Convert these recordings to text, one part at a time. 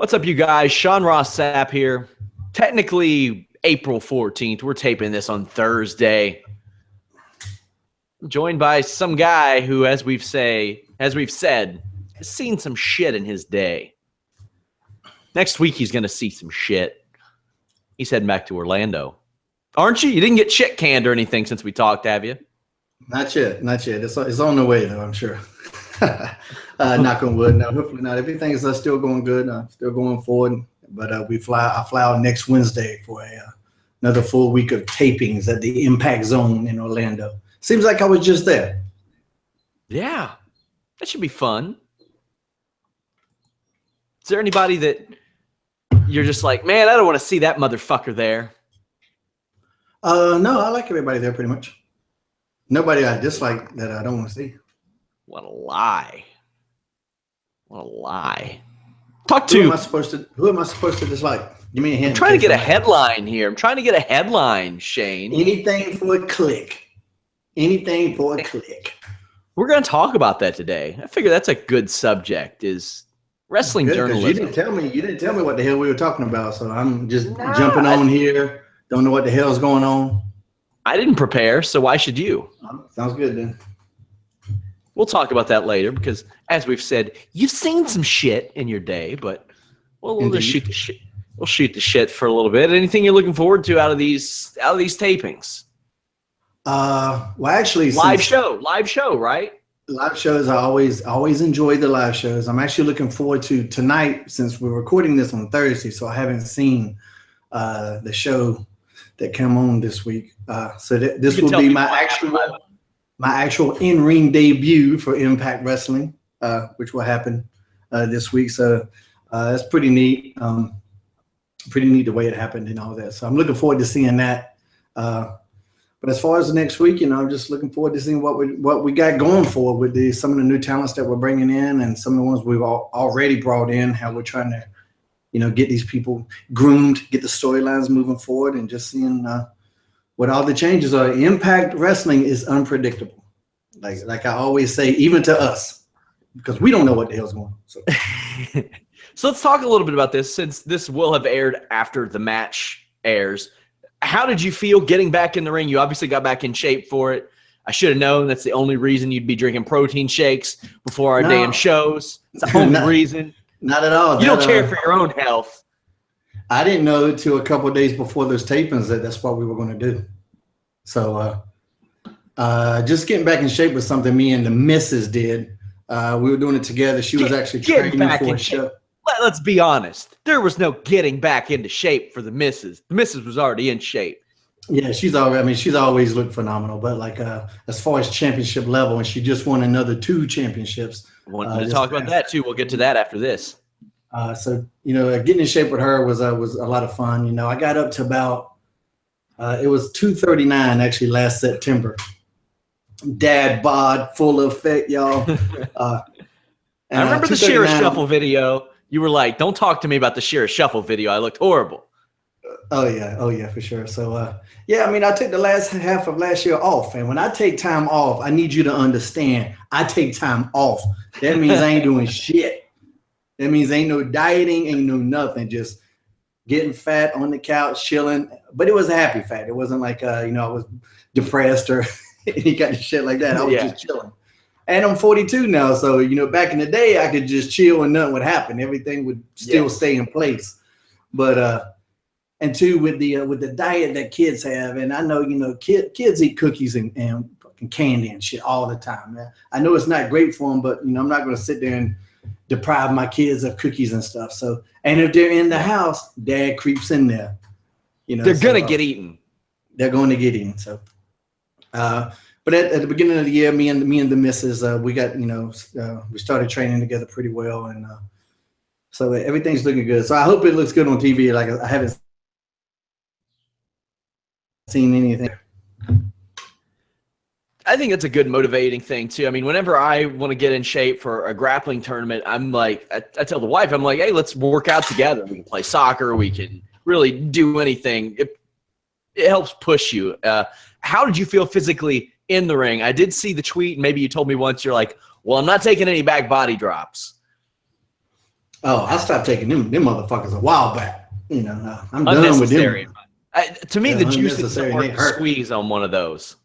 What's up, you guys? Sean Ross Sapp here. Technically, April 14th. We're taping this on Thursday. I'm joined by some guy who, as we've said, has seen some shit in his day. Next week, he's going to see some shit. He's heading back to Orlando. Aren't you? You didn't get shit canned or anything since we talked, have you? Not yet. It's on the way, though, I'm sure. Knock on wood. No, hopefully not. Everything's still going good. Still going forward. But I fly out next Wednesday for another full week of tapings at the Impact Zone in Orlando. Seems like I was just there. Yeah, that should be fun. Is there anybody that you're just like, man, I don't want to see that motherfucker there? No, I like everybody there pretty much. Nobody I dislike that I don't want to see. What a lie. What a lie. Who am I supposed to dislike? Give me a hint. I'm trying to get a headline here. I'm trying to get a headline, Shane. Anything for a click. Anything for a click. We're going to talk about that today. I figure that's a good subject, is wrestling journalism. You didn't tell me what the hell we were talking about, so I'm just jumping on here. Don't know what the hell's going on. I didn't prepare, so why should you? Sounds good then. We'll talk about that later because, as we've said, you've seen some shit in your day, but we'll just shoot the shit. We'll shoot the shit for a little bit. Anything you're looking forward to out of these tapings? Well, actually, live show, right? Live shows. I always enjoy the live shows. I'm actually looking forward to tonight since we're recording this on Thursday, so I haven't seen the show that came on this week. So this will be my actual in-ring debut for Impact Wrestling, which will happen this week. So that's pretty neat. Pretty neat the way it happened and all that. So I'm looking forward to seeing that. But as far as the next week, I'm just looking forward to seeing what we got going for with some of the new talents that we're bringing in and some of the ones we've already brought in, how we're trying to, get these people groomed, get the storylines moving forward, and just seeing what all the changes are. Impact Wrestling is unpredictable. Like I always say, even to us, because we don't know what the hell's going on. So. So let's talk a little bit about this, since this will have aired after the match airs. How did you feel getting back in the ring? You obviously got back in shape for it. I should have known that's the only reason you'd be drinking protein shakes before our damn shows. It's the only reason. Not at all. You don't care for your own health. I didn't know until a couple of days before those tapings that that's what we were going to do. So just getting back in shape was something me and the missus did. We were doing it together. She was actually training for a show. Let's be honest. There was no getting back into shape for the missus. The missus was already in shape. Yeah, she's always looked phenomenal. But as far as championship level, and she just won another 2 championships. I wanted to talk about that too. We'll get to that after this. So getting in shape with her was a lot of fun. I got up to about it was 239 actually last September. Dad bod, full effect, y'all. I remember the Shearer Shuffle video. You were like, "Don't talk to me about the Shearer Shuffle video. I looked horrible." Oh yeah, for sure. So I took the last half of last year off, and when I take time off, I need you to understand. I take time off. That means I ain't doing shit. That means ain't no dieting, ain't no nothing. Just getting fat on the couch, chilling. But it was a happy fat. It wasn't like I was depressed or any kind of shit like that. I was just chilling. And I'm 42 now, so back in the day I could just chill and nothing would happen. Everything would still stay in place. But and two, with the diet that kids have, and I know kids eat cookies and fucking candy and shit all the time. Man. I know it's not great for them, but I'm not going to sit there and deprive my kids of cookies and stuff. So, and if they're in the house, Dad creeps in there. They're gonna get eaten. They're going to get eaten. So, but at the beginning of the year, me and the missus, we got we started training together pretty well, and so everything's looking good. So I hope it looks good on TV. Like I haven't seen anything. I think it's a good motivating thing too. I mean, whenever I want to get in shape for a grappling tournament, I'm like, I tell the wife, I'm like, hey, let's work out together. We can play soccer. We can really do anything. It helps push you. How did you feel physically in the ring? I did see the tweet. Maybe you told me once, you're like, well, I'm not taking any back body drops. Oh, I stopped taking them motherfuckers a while back. I'm done with them. To me, the juice is unnecessary. worth the squeeze on one of those.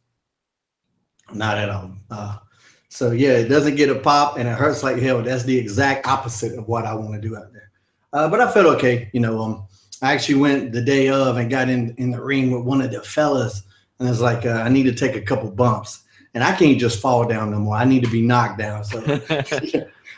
Not at all. So yeah, it doesn't get a pop and it hurts like hell. That's the exact opposite of what I want to do out there. But I felt okay. I actually went the day of and got in the ring with one of the fellas, and it's like I need to take a couple bumps, and I can't just fall down no more. I need to be knocked down. So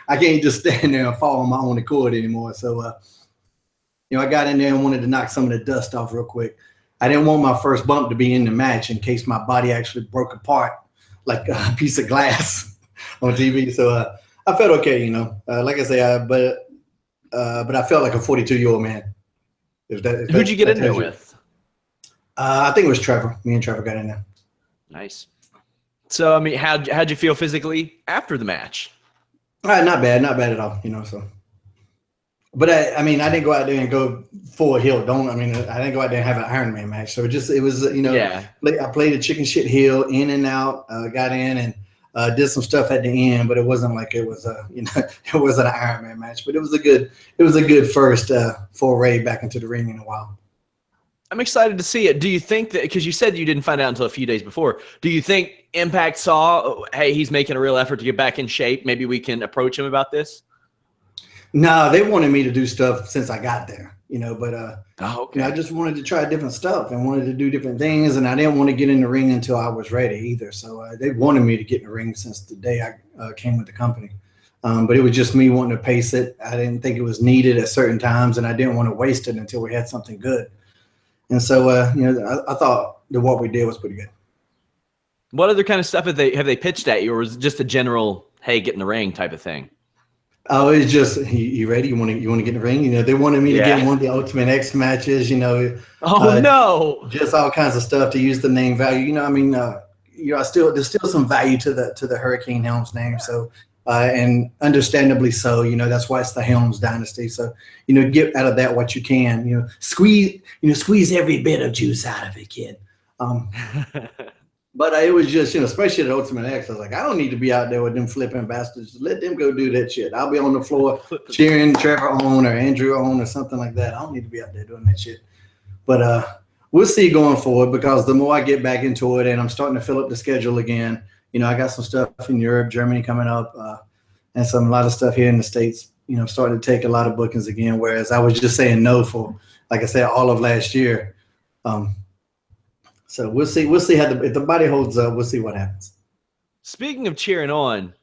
I can't just stand there and fall on my own accord anymore. So I got in there and wanted to knock some of the dust off real quick. I didn't want my first bump to be in the match in case my body actually broke apart like a piece of glass on TV. So I felt okay, like I say, but I felt like a 42-year-old man. Who'd you get in there with? I think it was Trevor. Me and Trevor got in there. Nice. So, I mean, how'd you feel physically after the match? Not bad at all, so. But I didn't go out there and go full heel. I didn't go out there and have an Iron Man match. So it was Yeah. I played a chicken shit heel in and out, got in and did some stuff at the end, but it wasn't like it was it wasn't an Iron Man match. But it was a good first foray back into the ring in a while. I'm excited to see it. Do you think that, because you said you didn't find out until a few days before, do you think Impact saw, hey, he's making a real effort to get back in shape, maybe we can approach him about this? No, they wanted me to do stuff since I got there, but okay. I just wanted to try different stuff and wanted to do different things, and I didn't want to get in the ring until I was ready either. So they wanted me to get in the ring since the day I came with the company. But it was just me wanting to pace it. I didn't think it was needed at certain times, and I didn't want to waste it until we had something good. And so, I thought that what we did was pretty good. What other kind of stuff have they pitched at you, or was it just a general, hey, get in the ring type of thing? Oh, it's just, you ready? You want to get in the ring? They wanted me to get one of the Ultimate X matches. No! Just all kinds of stuff to use the name value. There's still some value to the Hurricane Helms name. So, and understandably so. That's why it's the Helms dynasty. So, get out of that what you can. Squeeze every bit of juice out of it, kid. But it was just, especially at Ultimate X, I was like, I don't need to be out there with them flipping bastards. Let them go do that shit. I'll be on the floor cheering Trevor on or Andrew on or something like that. I don't need to be out there doing that shit. But we'll see going forward, because the more I get back into it and I'm starting to fill up the schedule again, I got some stuff in Europe, Germany coming up, and a lot of stuff here in the States, starting to take a lot of bookings again, whereas I was just saying no for, like I said, all of last year. So we'll see if the body holds up, we'll see what happens. Speaking of cheering on,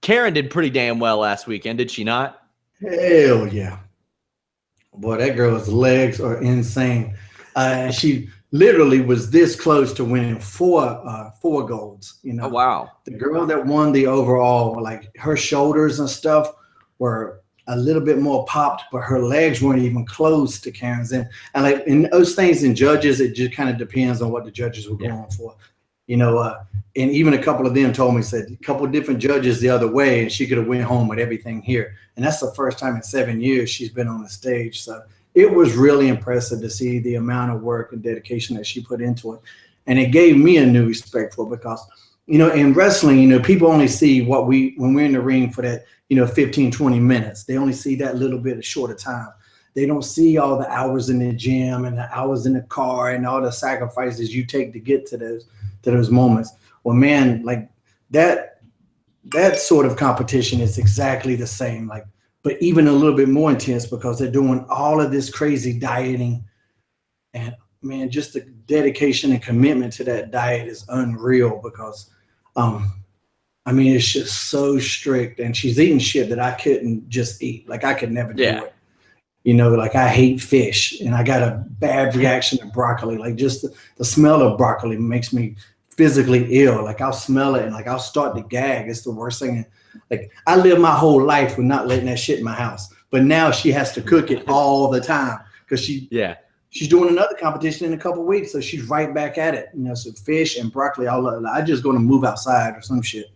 Karen did pretty damn well last weekend, did she not? Hell yeah. Boy, that girl's legs are insane. She literally was this close to winning four golds. Oh, wow. The girl that won the overall, like her shoulders and stuff were a little bit more popped, but her legs weren't even close to Karen's. And like in those things in judges, it just kind of depends on what the judges were going for, and even a couple of them told me, said a couple of different judges the other way, and she could have went home with everything here. And that's the first time in 7 years she's been on the stage. So it was really impressive to see the amount of work and dedication that she put into it. And it gave me a new respect for it, because, in wrestling, people only see when we're in the ring for that, 15, 20 minutes. They only see that little bit of shorter time. They don't see all the hours in the gym and the hours in the car and all the sacrifices you take to get to those moments. Well, man, like that sort of competition is exactly the same, but even a little bit more intense, because they're doing all of this crazy dieting. And man, just the dedication and commitment to that diet is unreal, because it's just so strict, and she's eating shit that I couldn't just eat. Like I could never do it. Like I hate fish, and I got a bad reaction to broccoli. Like just the smell of broccoli makes me physically ill. Like I'll smell it and like I'll start to gag. It's the worst thing. Like I lived my whole life with not letting that shit in my house, but now she has to cook it all the time, because she's doing another competition in a couple of weeks, so she's right back at it. So fish and broccoli. I just going to move outside or some shit.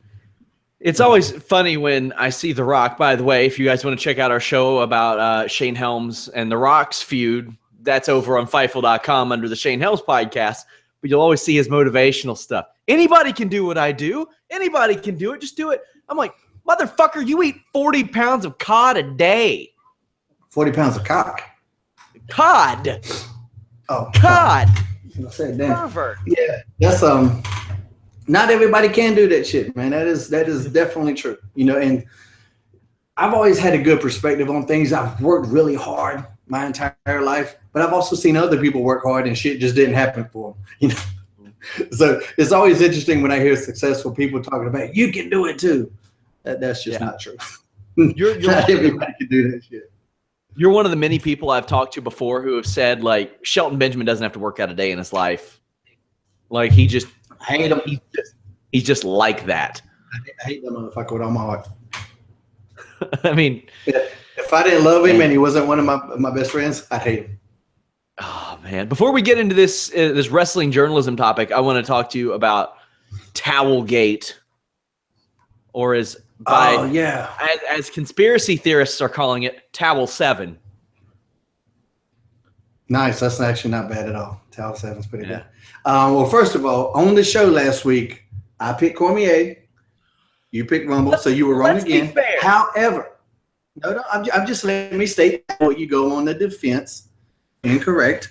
It's always funny when I see The Rock. By the way, if you guys want to check out our show about Shane Helms and The Rock's feud, that's over on Fightful.com under the Shane Helms Podcast. But you'll always see his motivational stuff. Anybody can do what I do. Anybody can do it. Just do it. I'm like, motherfucker, you eat 40 pounds of cod a day. 40 pounds of cock. Cod. Oh, Cod. I said that. Pervert. Yeah, that's not everybody can do that shit, man. That is definitely true. You know, and I've always had a good perspective on things. I've worked really hard my entire life, but I've also seen other people work hard and shit just didn't happen for them. You know, so it's always interesting when I hear successful people talking about you can do it too. That's just not true. You're not everybody can do that shit. You're one of the many people I've talked to before who have said, like, Shelton Benjamin doesn't have to work out a day in his life. Like, he just I hate him. He's just like that. I hate that motherfucker with all my heart. I mean, if I didn't love him and he wasn't one of my best friends, I'd hate him. Oh man! Before we get into this wrestling journalism topic, I want to talk to you about Towelgate, or as conspiracy theorists are calling it, Towel 7. Nice. That's actually not bad at all. Towel 7's pretty good. Well, first of all, on the show last week, I picked Cormier. You picked Rumble, so you were wrong again. However, I'm just letting me state what you go on the defense. Incorrect,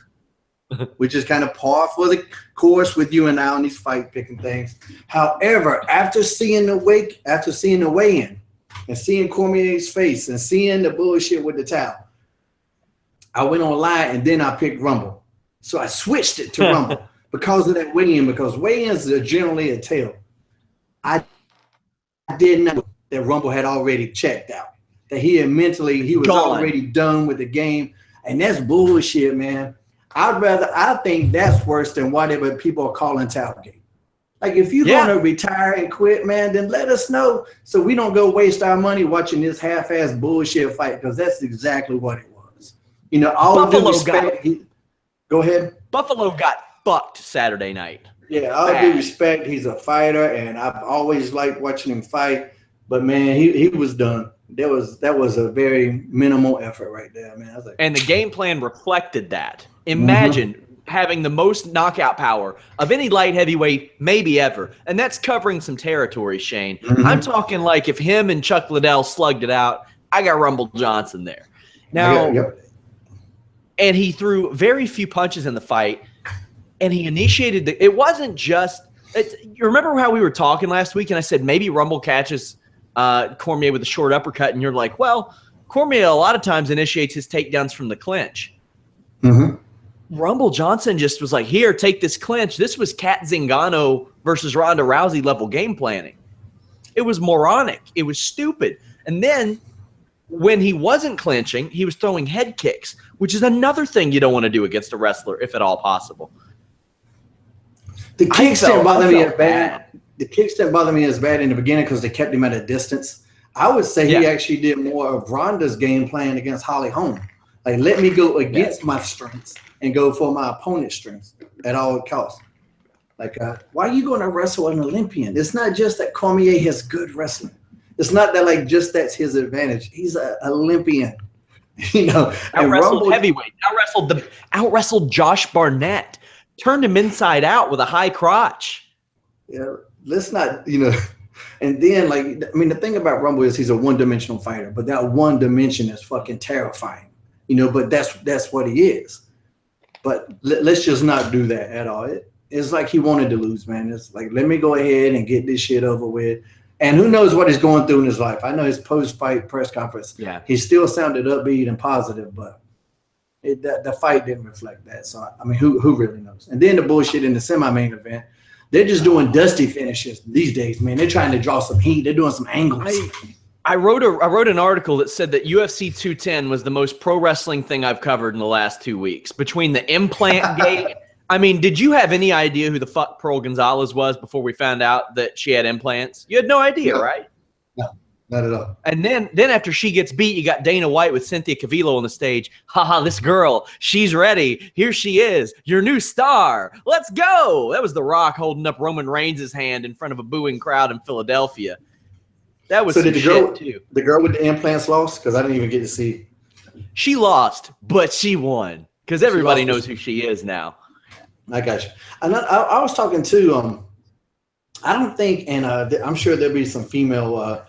which is kind of par for the course with you and I on these fight picking things. However, after seeing the weigh-in and seeing Cormier's face and seeing the bullshit with the towel, I went online and then I picked Rumble. So I switched it to Rumble because of that weigh-in, because weigh-ins are generally a tale. I didn't know that Rumble had already checked out, that he was already done with the game. And that's bullshit, man. I think that's worse than whatever people are calling Towelgate. Like, if you're going to retire and quit, man, then let us know so we don't go waste our money watching this half-ass bullshit fight, because that's exactly what it was. You know, go ahead. Buffalo got fucked Saturday night. Yeah, all due respect, he's a fighter, and I've always liked watching him fight. But, man, he was done. That was a very minimal effort right there, man. I was like, and the game plan reflected that. Imagine having the most knockout power of any light heavyweight maybe ever, and that's covering some territory, Shane. I'm talking like if him and Chuck Liddell slugged it out, I got Rumble Johnson there. Now, and he threw very few punches in the fight, and he initiated it wasn't just you remember how we were talking last week, and I said maybe Rumble catches Cormier with a short uppercut, and you're like, well, Cormier a lot of times initiates his takedowns from the clinch. Rumble Johnson just was like, here, take this clinch. This was Kat Zingano versus Ronda Rousey level game planning. It was moronic. It was stupid. And then when he wasn't clinching, he was throwing head kicks, which is another thing you don't want to do against a wrestler, if at all possible. The kicks didn't bother me as bad. The kicks didn't bother me as bad in the beginning because they kept him at a distance. I would say he actually did more of Ronda's game plan against Holly Holm. Like, let me go against my strengths and go for my opponent's strengths at all costs. Like, why are you going to wrestle an Olympian? It's not just that Cormier has good wrestling. It's not that, like, just that's his advantage. He's an Olympian. You know, out-wrestled heavyweight. Out-wrestled Josh Barnett. Turned him inside out with a high crotch. Yeah, let's not, you know. And then, like, I mean, the thing about Rumble is he's a one-dimensional fighter, but that one dimension is fucking terrifying, you know. But that's what he is. But let's just not do that at all. It's like he wanted to lose, man. It's like, let me go ahead and get this shit over with. And who knows what he's going through in his life? I know his post-fight press conference. Yeah, he still sounded upbeat and positive, but the fight didn't reflect that. So I mean, who really knows? And then the bullshit in the semi-main event. They're just doing dusty finishes these days, man. They're trying to draw some heat. They're doing some angles. I wrote an article that said that UFC 210 was the most pro wrestling thing I've covered in the last 2 weeks. Between the implant gate, I mean, did you have any idea who the fuck Pearl Gonzalez was before we found out that she had implants? You had no idea, right? No, not at all. And then after she gets beat, you got Dana White with Cynthia Cavillo on the stage. Haha, this girl, she's ready. Here she is, your new star. Let's go. That was The Rock holding up Roman Reigns' hand in front of a booing crowd in Philadelphia. That was some shit, too. The girl with the implants lost? Because I didn't even get to see. She lost, but she won. Because everybody knows who she is now. I got you. And I was talking to, I don't think, and I'm sure there'll be some female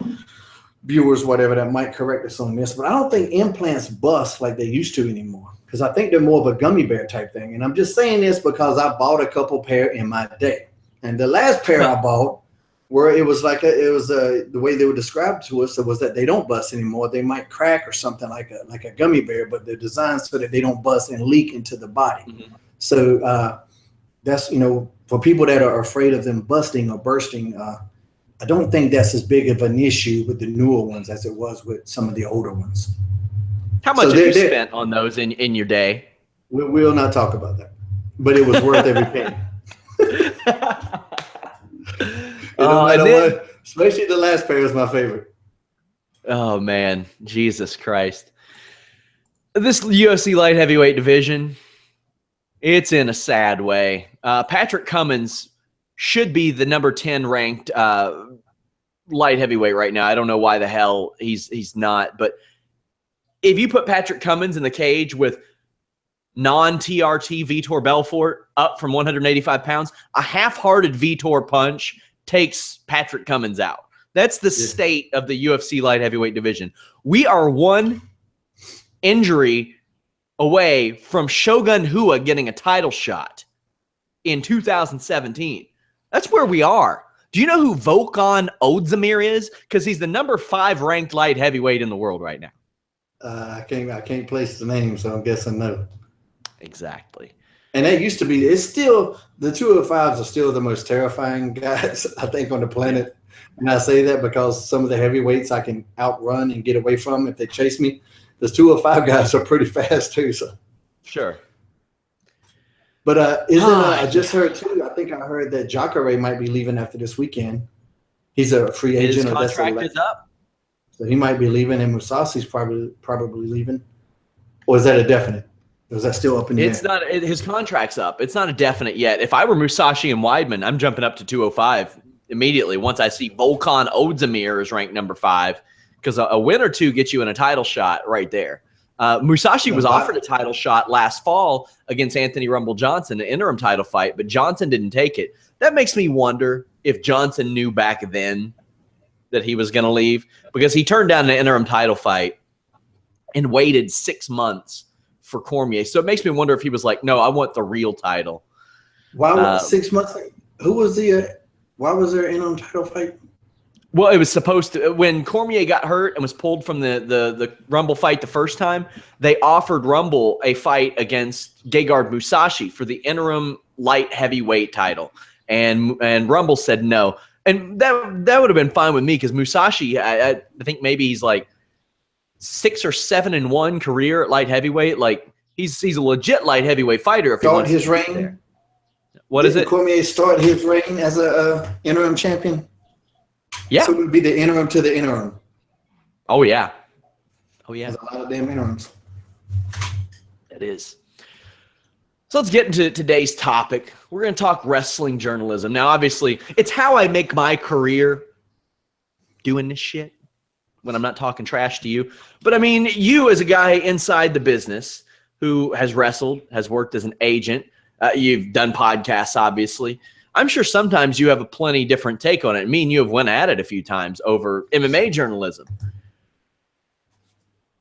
viewers, whatever, that might correct us on this, but I don't think implants bust like they used to anymore, because I think they're more of a gummy bear type thing. And I'm just saying this because I bought a couple pair in my day, and the last pair I bought, where it was the way they were described to us, was that they don't bust anymore. They might crack or something like a gummy bear, but they're designed so that they don't bust and leak into the body. Mm-hmm. So that's, for people that are afraid of them busting or bursting, I don't think that's as big of an issue with the newer ones as it was with some of the older ones. How much have you spent on those in your day? We'll not talk about that, but it was worth every penny. Especially the last pair is my favorite. Oh man, Jesus Christ! This UFC light heavyweight division, it's in a sad way. Patrick Cummins should be the number 10 ranked light heavyweight right now. I don't know why the hell he's not, but if you put Patrick Cummins in the cage with non-TRT Vitor Belfort up from 185 pounds, a half-hearted Vitor punch takes Patrick Cummins out. That's the state of the UFC light heavyweight division. We are one injury away from Shogun Rua getting a title shot in 2017. That's where we are. Do you know who Volkan Ozdemir is? Because he's the number 5 ranked light heavyweight in the world right now. I can't place the name, so I'm guessing no. Exactly. And that used to be, it's still, the 205s are still the most terrifying guys, I think, on the planet. And I say that because some of the heavyweights I can outrun and get away from if they chase me. The 205 guys are pretty fast too. So sure. But I just heard too, I think I heard that Jacare might be leaving after this weekend. He's a free agent. His contract is up. So he might be leaving, and Musasi's probably leaving. Or is that a definite? Or is that still up in the air? It's not. His contract's up. It's not a definite yet. If I were Musashi and Weidman, I'm jumping up to 205 immediately once I see Volkan Ozdemir is ranked number 5, because a win or two gets you in a title shot right there. Musashi was offered a title shot last fall against Anthony Rumble Johnson, an interim title fight, but Johnson didn't take it. That makes me wonder if Johnson knew back then that he was going to leave, because he turned down an interim title fight and waited 6 months for Cormier. So it makes me wonder if he was like, no, I want the real title. Why was 6 months? Why was there an interim title fight? Well, it was supposed to, when Cormier got hurt and was pulled from the Rumble fight the first time, they offered Rumble a fight against Gegard Musashi for the interim light heavyweight title. And Rumble said no. And that would have been fine with me, because Musashi, I think maybe he's like 6 or 7-1 career at light heavyweight. Like he's a legit light heavyweight fighter. If he wants his reign. There. What is it? Cormier start his reign as a interim champion. Yeah. So it would be the interim to the interim. Oh yeah. There's a lot of damn interims. It is. So let's get into today's topic. We're going to talk wrestling journalism. Now, obviously, it's how I make my career doing this shit when I'm not talking trash to you. But I mean, you as a guy inside the business who has wrestled, has worked as an agent, you've done podcasts, obviously. I'm sure sometimes you have a plenty different take on it. Me and you have went at it a few times over MMA journalism.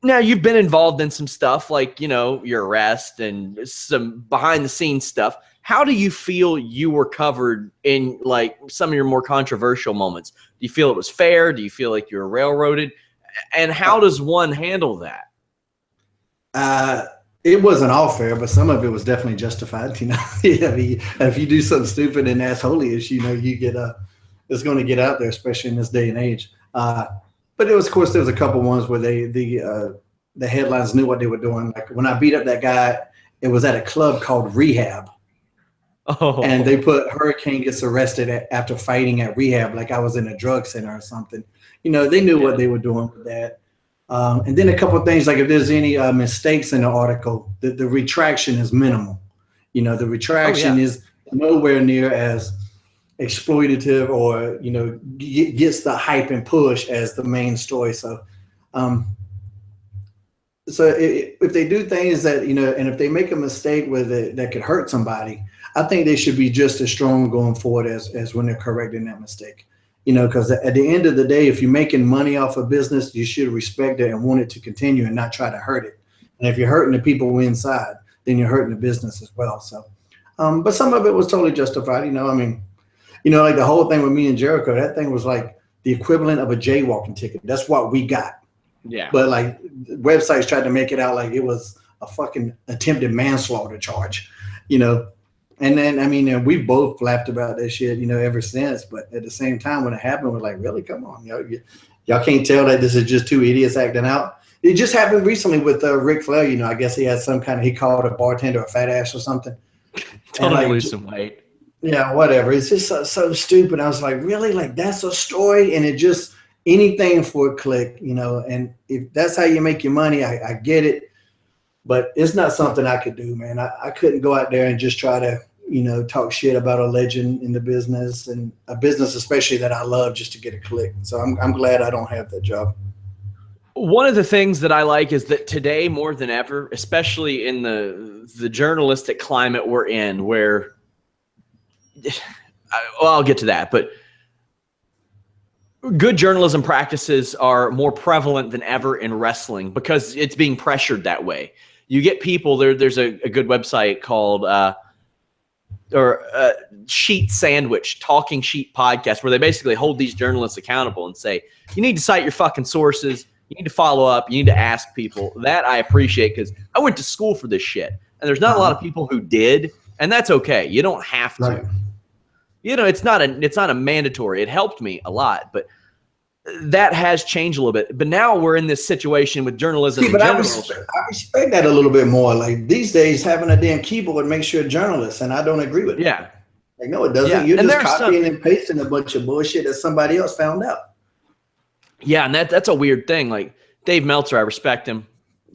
Now, you've been involved in some stuff like, your arrest and some behind-the-scenes stuff. How do you feel you were covered in, like, some of your more controversial moments? Do you feel it was fair? Do you feel like you were railroaded? And how does one handle that? It wasn't all fair, but some of it was definitely justified. If you do something stupid and asshole-ish, you get it's going to get out there, especially in this day and age. But there was a couple ones where the headlines knew what they were doing. Like when I beat up that guy, it was at a club called Rehab. Oh. And they put Hurricane gets arrested after fighting at Rehab, like I was in a drug center or something. They knew what they were doing with that. And then a couple of things, like if there's any mistakes in the article, the retraction is minimal. The retraction is nowhere near as exploitative or, gets the hype and push as the main story. So, if they do things that, and if they make a mistake with it that could hurt somebody, I think they should be just as strong going forward as when they're correcting that mistake. because at the end of the day, if you're making money off a business, you should respect it and want it to continue and not try to hurt it. And if you're hurting the people inside, then you're hurting the business as well. So, but some of it was totally justified. Like the whole thing with me and Jericho, that thing was like the equivalent of a jaywalking ticket. That's what we got. Yeah. But like websites tried to make it out like it was a fucking attempted manslaughter charge, And then, we both laughed about that shit, ever since. But at the same time, when it happened, we're like, really? Come on. Y'all can't tell that this is just two idiots acting out. It just happened recently with Ric Flair. I guess he had he called a bartender a fat ass or something. Totally lose some weight. Yeah, whatever. It's just so stupid. I was like, really? Like, that's a story? And it just, anything for a click, and if that's how you make your money, I get it. But it's not something I could do, man. I couldn't go out there and just try to, talk shit about a legend in the business, and a business especially that I love, just to get a click. So I'm glad I don't have that job. One of the things that I like is that today, more than ever, especially in the journalistic climate we're in, where I'll get to that, but good journalism practices are more prevalent than ever in wrestling because it's being pressured that way. You get people there's a good website called Sheet Sandwich, Talking Sheet Podcast, where they basically hold these journalists accountable and say, you need to cite your fucking sources, you need to follow up, you need to ask people. That I appreciate, because I went to school for this shit, and there's not a lot of people who did, and that's okay. You don't have to. Right. It's not a mandatory. It helped me a lot, but that has changed a little bit. But now we're in this situation with journalism in general. I respect that a little bit more. Like these days, having a damn keyboard makes you a journalist, and I don't agree with it. Yeah. Like, no, it doesn't. Yeah. You're just copying and pasting a bunch of bullshit that somebody else found out. Yeah, and that's a weird thing. Like Dave Meltzer, I respect him.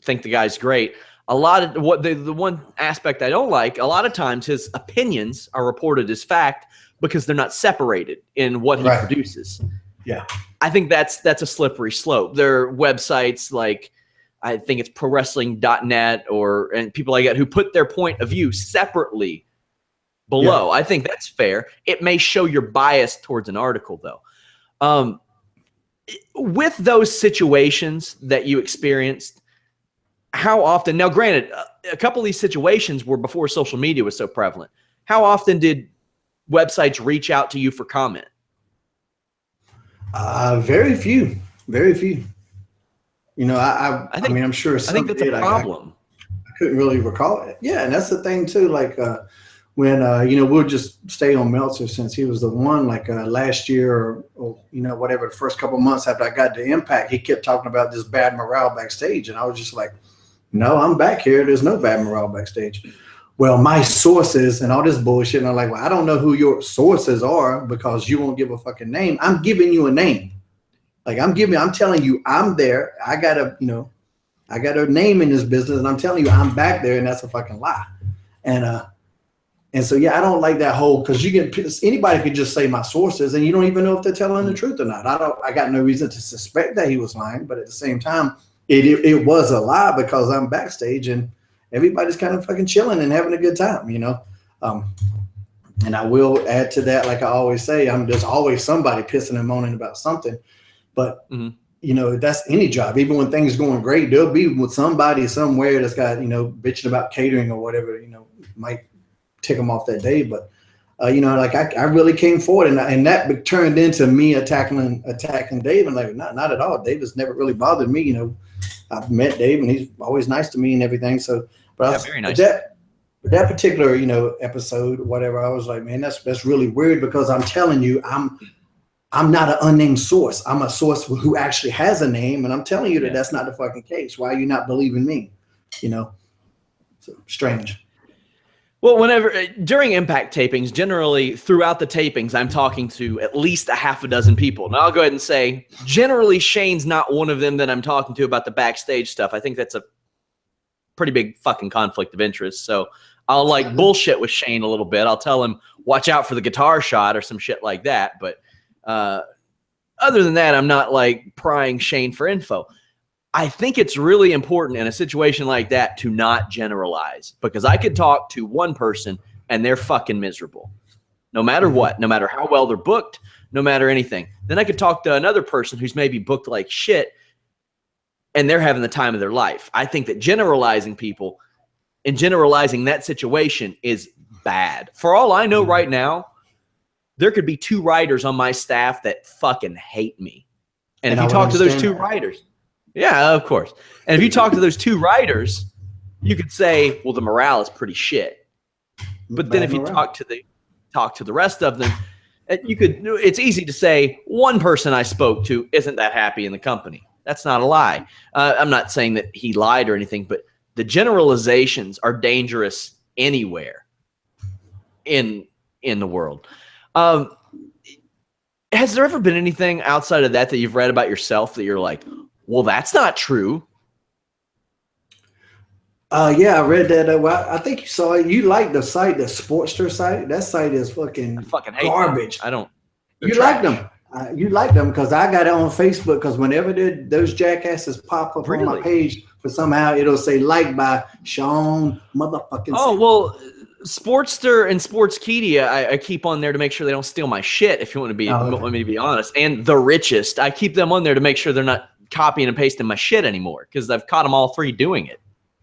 Think the guy's great. A lot of what the one aspect I don't like, a lot of times his opinions are reported as fact because they're not separated in what he produces. Yeah. I think that's a slippery slope. There are websites like, I think it's prowrestling.net and people like that who put their point of view separately below. Yeah. I think that's fair. It may show your bias towards an article, though. With those situations that you experienced, how often, now granted, a couple of these situations were before social media was so prevalent. How often did websites reach out to you for comment? Very few. I'm sure some I think that's a problem. I couldn't really recall it. Yeah, and that's the thing too. Like when we'll just stay on Meltzer since he was the one. Like last year or whatever, the first couple of months after I got to Impact, he kept talking about this bad morale backstage, and I was just like, no, I'm back here. There's no bad morale backstage. Well, my sources and all this bullshit. And I'm like, well, I don't know who your sources are because you won't give a fucking name. I'm giving you a name. Like I'm telling you I'm there. I got a name in this business, and I'm telling you I'm back there, and that's a fucking lie. And so, yeah, I don't like that whole, because anybody could just say my sources and you don't even know if they're telling the truth or not. I got no reason to suspect that he was lying, but at the same time, it was a lie because I'm backstage and everybody's kind of fucking chilling and having a good time, and I will add to that, like I always say, there's always somebody pissing and moaning about something, but that's any job. Even when things are going great, there'll be with somebody somewhere that's got, bitching about catering or whatever, might tick them off that day. But, like I really came forward and that turned into me attacking Dave, and like, not at all. Dave has never really bothered me. I've met Dave and he's always nice to me and everything. So, but very nice. That particular, episode, whatever, I was like, man, that's really weird, because I'm telling you, I'm not an unnamed source. I'm a source who actually has a name, and I'm telling you that that's not the fucking case. Why are you not believing me? So strange. Well, during Impact tapings, generally throughout the tapings, I'm talking to at least a half a dozen people. Now, I'll go ahead and say, generally, Shane's not one of them that I'm talking to about the backstage stuff. I think that's a pretty big fucking conflict of interest. So I'll bullshit with Shane a little bit. I'll tell him, watch out for the guitar shot or some shit like that. But other than that, I'm not prying Shane for info. I think it's really important in a situation like that to not generalize, because I could talk to one person and they're fucking miserable. No matter what, no matter how well they're booked, no matter anything. Then I could talk to another person who's maybe booked like shit and they're having the time of their life. I think that generalizing people and generalizing that situation is bad. For all I know right now, there could be 2 writers on my staff that fucking hate me. And if you talk to those 2 writers, yeah, of course. And if you talk to those 2 writers, you could say, well, the morale is pretty shit. But then if you talk to the rest of them, it's easy to say one person I spoke to isn't that happy in the company. That's not a lie. I'm not saying that he lied or anything, but the generalizations are dangerous anywhere in the world. Has there ever been anything outside of that you've read about yourself that you're like, well, that's not true? Yeah, I read that. I think you saw it. You like the site, the Sportster site. That site is fucking hate garbage. Them. I don't. You like them. You like them because I got it on Facebook because whenever those jackasses pop up on my page, for somehow it'll say liked by Sean motherfucking. Oh, well, Sportster and Sportskeeda, I keep on there to make sure they don't steal my shit, if you want me to be honest. And The Richest, I keep them on there to make sure they're not copying and pasting my shit anymore because I've caught them all 3 doing it.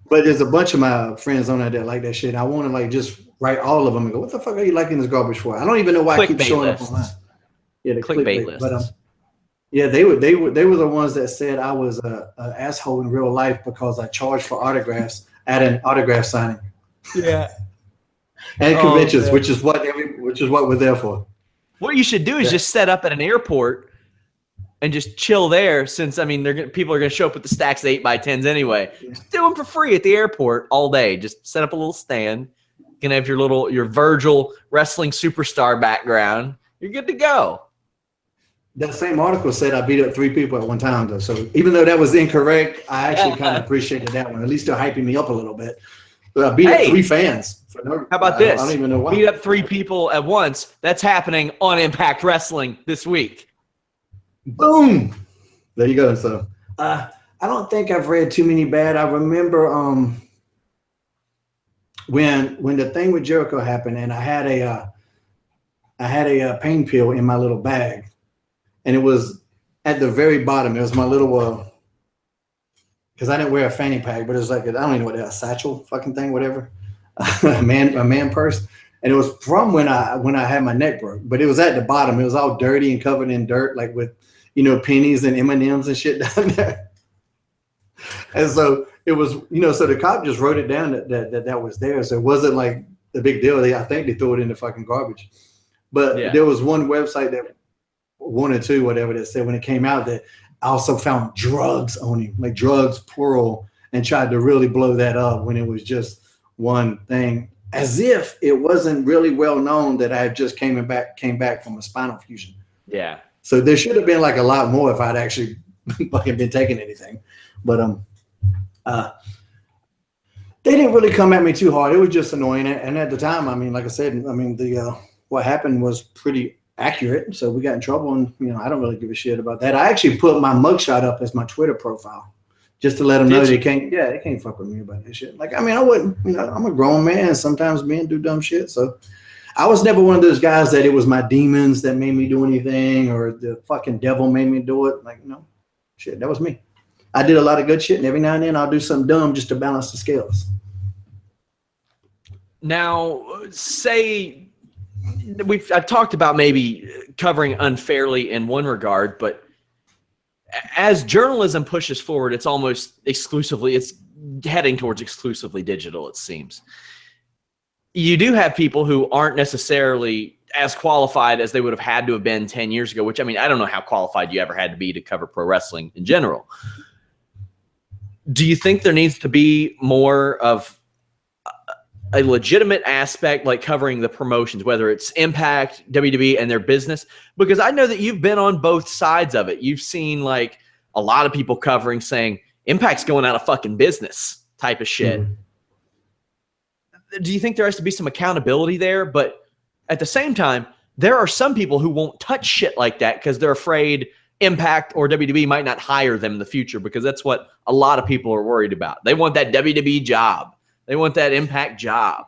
But there's a bunch of my friends on there that like that shit. I want to like just write all of them and go, what the fuck are you liking this garbage for? I don't even know why I keep showing up online. Yeah, the clickbait list. But yeah, they were the ones that said I was a asshole in real life because I charged for autographs at an autograph signing. Yeah. And conventions, which is what we're there for. What you should do is just set up at an airport and just chill there. Since people are going to show up with the stacks of 8x10s anyway. Yeah. Just do them for free at the airport all day. Just set up a little stand. You can have your Virgil wrestling superstar background. You're good to go. That same article said I beat up 3 people at one time, though. So even though that was incorrect, I actually kind of appreciated that one. At least they're hyping me up a little bit. But I beat up 3 fans. How about this? I don't even know why. Beat up 3 people at once. That's happening on Impact Wrestling this week. Boom. There you go. So I don't think I've read too many bad. I remember when the thing with Jericho happened, and I had a pain pill in my little bag. And it was at the very bottom. It was my little, because I didn't wear a fanny pack, but it was like, I don't even know what that, a satchel fucking thing, whatever. a man purse. And it was from when I had my neck broke, but it was at the bottom. It was all dirty and covered in dirt, like with, pennies and M&Ms and shit down there. And so it was, so the cop just wrote it down that was there. So it wasn't like the big deal. I think they threw it in the fucking garbage. But there was one website that, 1 or 2, whatever, that said when it came out that I also found drugs on him, like drugs plural, and tried to really blow that up when it was just one thing, as if it wasn't really well known that I had just came back from a spinal fusion. Yeah. So there should have been like a lot more if I'd actually fucking been taking anything. But they didn't really come at me too hard. It was just annoying. And at the time, like I said, what happened was pretty accurate. So we got in trouble, and I don't really give a shit about that. I actually put my mugshot up as my Twitter profile just to let them know they can't fuck with me about that shit. Like, I wouldn't, I'm a grown man. Sometimes men do dumb shit. So I was never one of those guys that it was my demons that made me do anything or the fucking devil made me do it. Like, no, shit, that was me. I did a lot of good shit, and every now and then I'll do something dumb just to balance the scales. Now, I've talked about maybe covering unfairly in one regard, but as journalism pushes forward, it's heading towards exclusively digital, it seems. You do have people who aren't necessarily as qualified as they would have had to have been 10 years ago, which, I don't know how qualified you ever had to be to cover pro wrestling in general. Do you think there needs to be more of a legitimate aspect, like covering the promotions, whether it's Impact, WWE, and their business? Because I know that you've been on both sides of it. You've seen like a lot of people covering saying Impact's going out of fucking business type of shit. Mm-hmm. Do you think there has to be some accountability there? But at the same time, there are some people who won't touch shit like that because they're afraid Impact or WWE might not hire them in the future, because that's what a lot of people are worried about. They want that WWE job. They want that Impact job.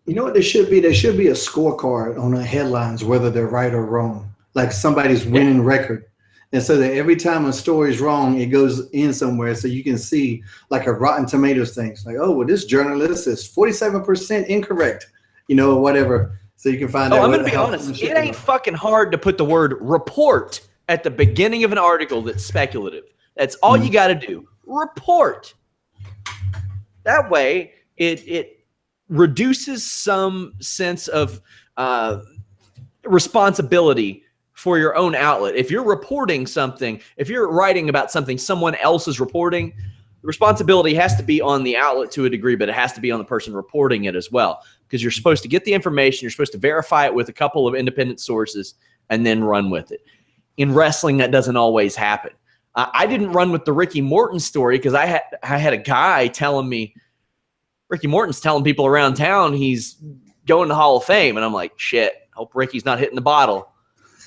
You know what there should be? There should be a scorecard on the headlines, whether they're right or wrong. like somebody's winning record. And so that every time a story is wrong, it goes in somewhere. So you can see like a Rotten Tomatoes thing. It's like, oh, well, this journalist is 47% incorrect, or whatever. So you can find out. I'm going to be honest. It ain't fucking hard to put the word report at the beginning of an article that's speculative. That's all you got to do. Report. That way, it reduces some sense of responsibility for your own outlet. If you're reporting something, if you're writing about something someone else is reporting, the responsibility has to be on the outlet to a degree, but it has to be on the person reporting it as well, because you're supposed to get the information, you're supposed to verify it with a couple of independent sources, and then run with it. In wrestling, that doesn't always happen. I didn't run with the Ricky Morton story because I had a guy telling me, Ricky Morton's telling people around town he's going to Hall of Fame, and I'm like, shit, hope Ricky's not hitting the bottle.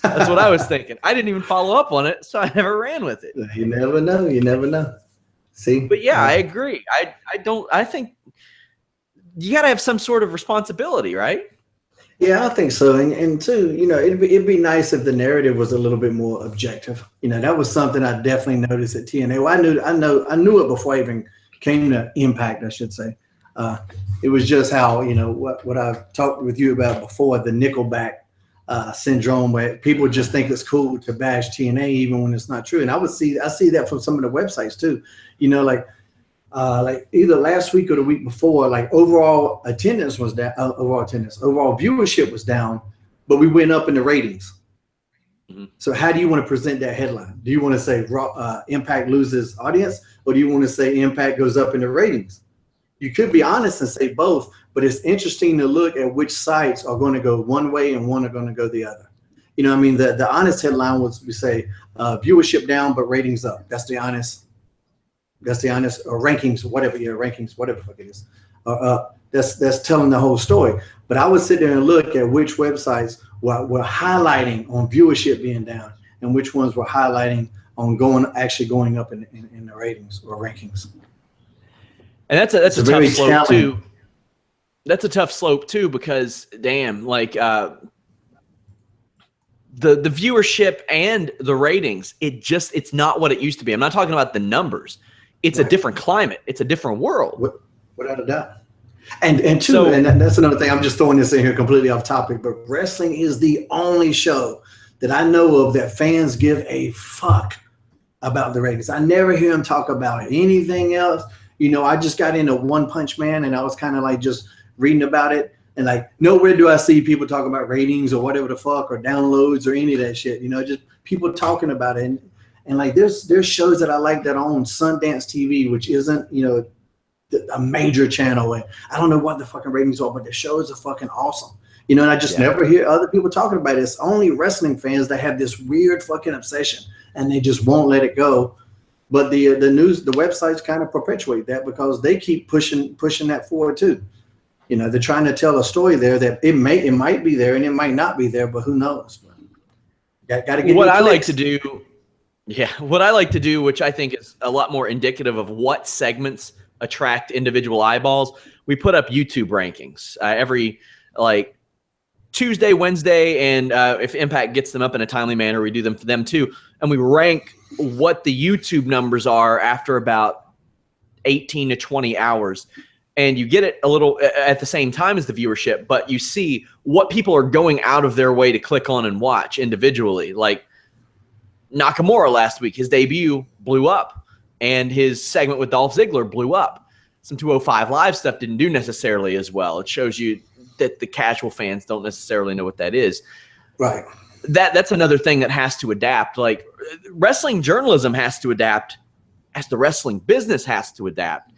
That's what I was thinking. I didn't even follow up on it, so I never ran with it. You never know. You never know. See? But yeah, I agree. I think you got to have some sort of responsibility, right? Yeah, I think so. And too, it'd be nice if the narrative was a little bit more objective. That was something I definitely noticed at TNA. Well, I knew it before I even came to Impact, I should say. It was just how, what I've talked with you about before, the Nickelback syndrome, where people just think it's cool to bash TNA even when it's not true. And I see that from some of the websites too. Like either last week or the week before, like overall attendance was down. Overall viewership was down, but we went up in the ratings. Mm-hmm. So how do you want to present that headline? Do you want to say Impact loses audience, or do you want to say Impact goes up in the ratings? You could be honest and say both, but it's interesting to look at which sites are going to go one way and one are going to go the other. The honest headline was, we say viewership down, but ratings up. That's the honest, or rankings, whatever, whatever the fuck it is. That's telling the whole story. But I would sit there and look at which websites were highlighting on viewership being down and which ones were highlighting on actually going up in the ratings or rankings. And that's a tough slope too. That's a tough slope too, because damn, like the viewership and the ratings, it's not what it used to be. I'm not talking about the numbers. It's a different climate. It's a different world. Without a doubt. And that's another thing. I'm just throwing this in here completely off topic, but wrestling is the only show that I know of that fans give a fuck about the ratings. I never hear them talk about anything else. I just got into One Punch Man, and I was kind of like just reading about it, and like nowhere do I see people talk about ratings or whatever the fuck, or downloads or any of that shit. Just people talking about it. And like there's shows that I like that are on Sundance TV, which isn't a major channel. And I don't know what the fucking ratings are, but the shows are fucking awesome. And I just never hear other people talking about it. It's only wrestling fans that have this weird fucking obsession, and they just won't let it go. But the websites kind of perpetuate that because they keep pushing that forward too. They're trying to tell a story there that it might be there and it might not be there, but who knows? Got to get what I like to do. Yeah, what I like to do, which I think is a lot more indicative of what segments attract individual eyeballs. We put up YouTube rankings every Tuesday, Wednesday, and if Impact gets them up in a timely manner, we do them for them too. And we rank what the YouTube numbers are after about 18 to 20 hours. And you get it a little at the same time as the viewership, but you see what people are going out of their way to click on and watch individually. Like Nakamura last week, his debut blew up, and his segment with Dolph Ziggler blew up. Some 205 Live stuff didn't do necessarily as well. It shows you that the casual fans don't necessarily know what that is. Right. That's another thing that has to adapt. Like wrestling journalism has to adapt as the wrestling business has to adapt.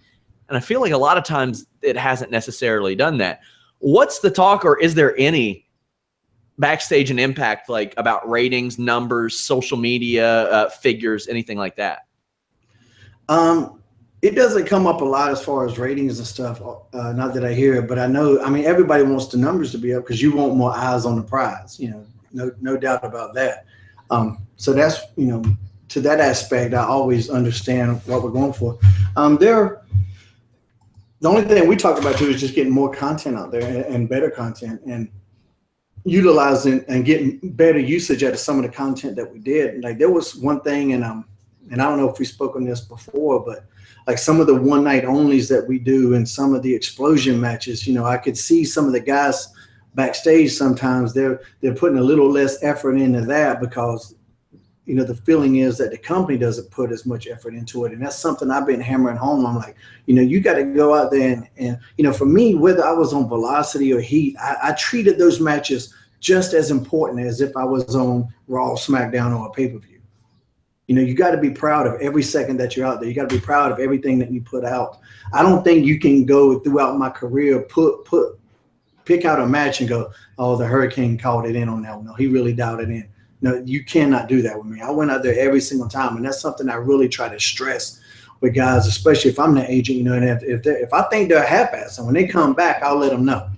And I feel like a lot of times it hasn't necessarily done that. What's the talk, or is there any backstage and Impact like about ratings, numbers, social media, figures, anything like that? It doesn't come up a lot as far as ratings and stuff. Not that I hear it, but I know, everybody wants the numbers to be up because you want more eyes on the prize, no doubt about that. So that's, to that aspect, I always understand what we're going for. The only thing we talk about too is just getting more content out there and better content. And utilizing and getting better usage out of some of the content that we did. Like there was one thing, and I don't know if we spoke on this before, but like some of the one night onlys that we do and some of the explosion matches, I could see some of the guys backstage sometimes they're putting a little less effort into that because the feeling is that the company doesn't put as much effort into it. And that's something I've been hammering home. I'm like, you got to go out there and for me, whether I was on Velocity or Heat, I treated those matches just as important as if I was on Raw, SmackDown, or a pay-per-view. You got to be proud of every second that you're out there. You got to be proud of everything that you put out. I don't think you can go throughout my career, pick out a match and go, oh, the Hurricane called it in on that one. No, he really dialed it in. No, you cannot do that with me. I went out there every single time, and that's something I really try to stress with guys, especially if I'm the agent. And if I think they're half-assed, and when they come back, I'll let them know.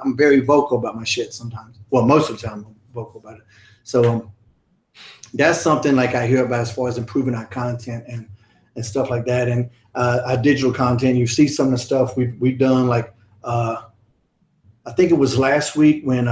I'm very vocal about my shit sometimes. Well, most of the time I'm vocal about it. So that's something like I hear about as far as improving our content and stuff like that, and our digital content. You see some of the stuff we've done. Like I think it was last week when.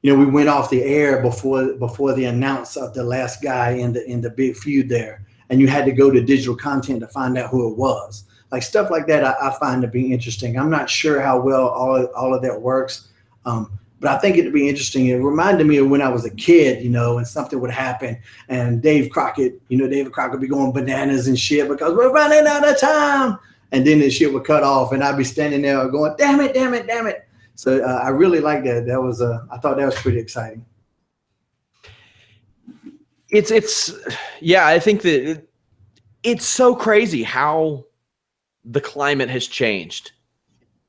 We went off the air before the announce of the last guy in the big feud there, and you had to go to digital content to find out who it was. Like stuff like that, I find to be interesting. I'm not sure how well all of that works, but I think it'd be interesting. It reminded me of when I was a kid, and something would happen, and David Crockett would be going bananas and shit because we're running out of time, and then the shit would cut off, and I'd be standing there going, damn it. So I really like that. That was I thought that was pretty exciting. I think that it's so crazy how the climate has changed.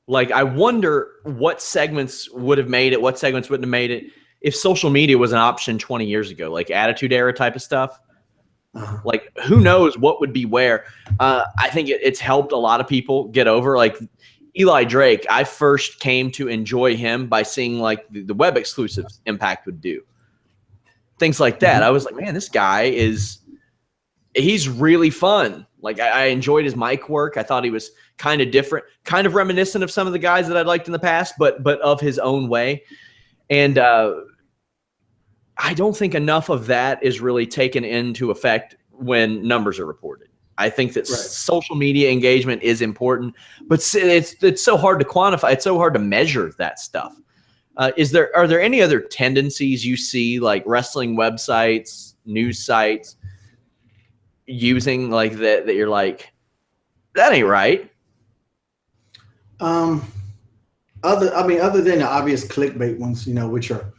Like I wonder what segments would have made it, what segments wouldn't have made it if social media was an option 20 years ago, like Attitude Era type of stuff. Uh-huh. Like who knows what would be where. I think it's helped a lot of people get over like Eli Drake. I first came to enjoy him by seeing like the web exclusives Impact would do. Things like that. Mm-hmm. I was like, man, this guy he's really fun. Like I enjoyed his mic work. I thought he was kind of different, kind of reminiscent of some of the guys that I'd liked in the past, but of his own way. And I don't think enough of that is really taken into effect when numbers are reported. I think that social media engagement is important, but it's so hard to quantify. It's so hard to measure that stuff. Are there any other tendencies you see, like wrestling websites, news sites, using like that you're like, that ain't right? Other than the obvious clickbait ones, which are.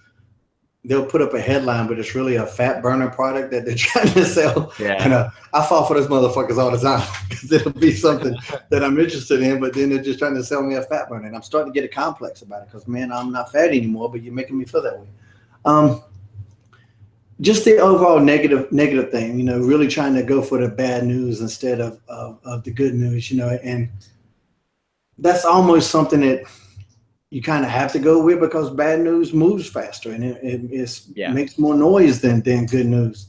They'll put up a headline, but it's really a fat burner product that they're trying to sell. Yeah. And I fall for those motherfuckers all the time because it'll be something that I'm interested in, but then they're just trying to sell me a fat burner. And I'm starting to get a complex about it because, man, I'm not fat anymore, but you're making me feel that way. Just the overall negative thing, really trying to go for the bad news instead of the good news, and that's almost something that you kind of have to go with because bad news moves faster and it makes more noise than good news.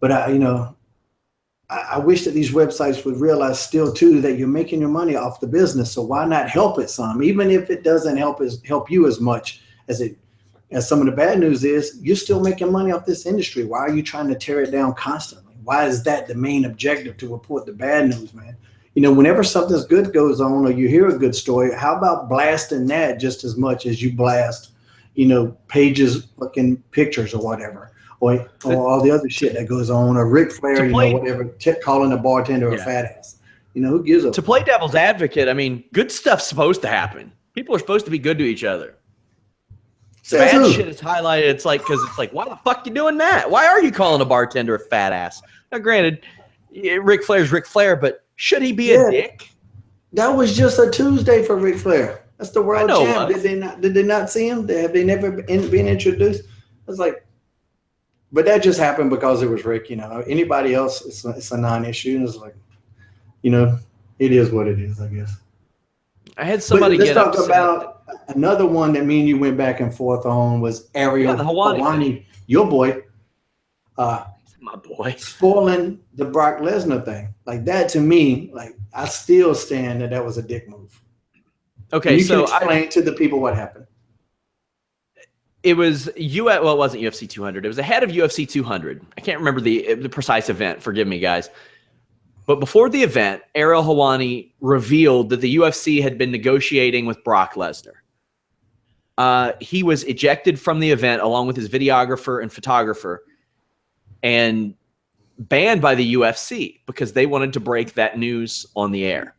But I wish that these websites would realize still too that you're making your money off the business. So why not help it some, even if it doesn't help you as much as some of the bad news is. You're still making money off this industry. Why are you trying to tear it down constantly? Why is that the main objective, to report the bad news, man? Whenever something's good goes on or you hear a good story, how about blasting that just as much as you blast, pages, fucking pictures or whatever, or all the other shit that goes on, or Ric Flair, whatever, calling a bartender a fat ass. Who gives a To play devil's advocate, I mean, good stuff's supposed to happen. People are supposed to be good to each other. The bad shit is highlighted. It's like, because it's like, why the fuck you doing that? Why are you calling a bartender a fat ass? Now, granted, Ric Flair's Ric Flair, but should he be a dick? That was just a Tuesday for Ric Flair. That's the world champ. Did they not see him? Have they never been introduced? I was like, but that just happened because it was Rick. Anybody else, it's a non-issue. And it's like, it is what it is, I guess. I had somebody get upset. Let's talk about another one that me and you went back and forth on was Ariel Helwani, your boy. My boy. Spoiling the Brock Lesnar thing. Like that to me, like I still stand that was a dick move. Okay, so explain to the people what happened. it was well, it wasn't UFC 200. It was ahead of UFC 200. I can't remember the precise event. Forgive me, guys. But before the event, Ariel Helwani revealed that the UFC had been negotiating with Brock Lesnar. He was ejected from the event along with his videographer and photographer and banned by the UFC because they wanted to break that news on the air.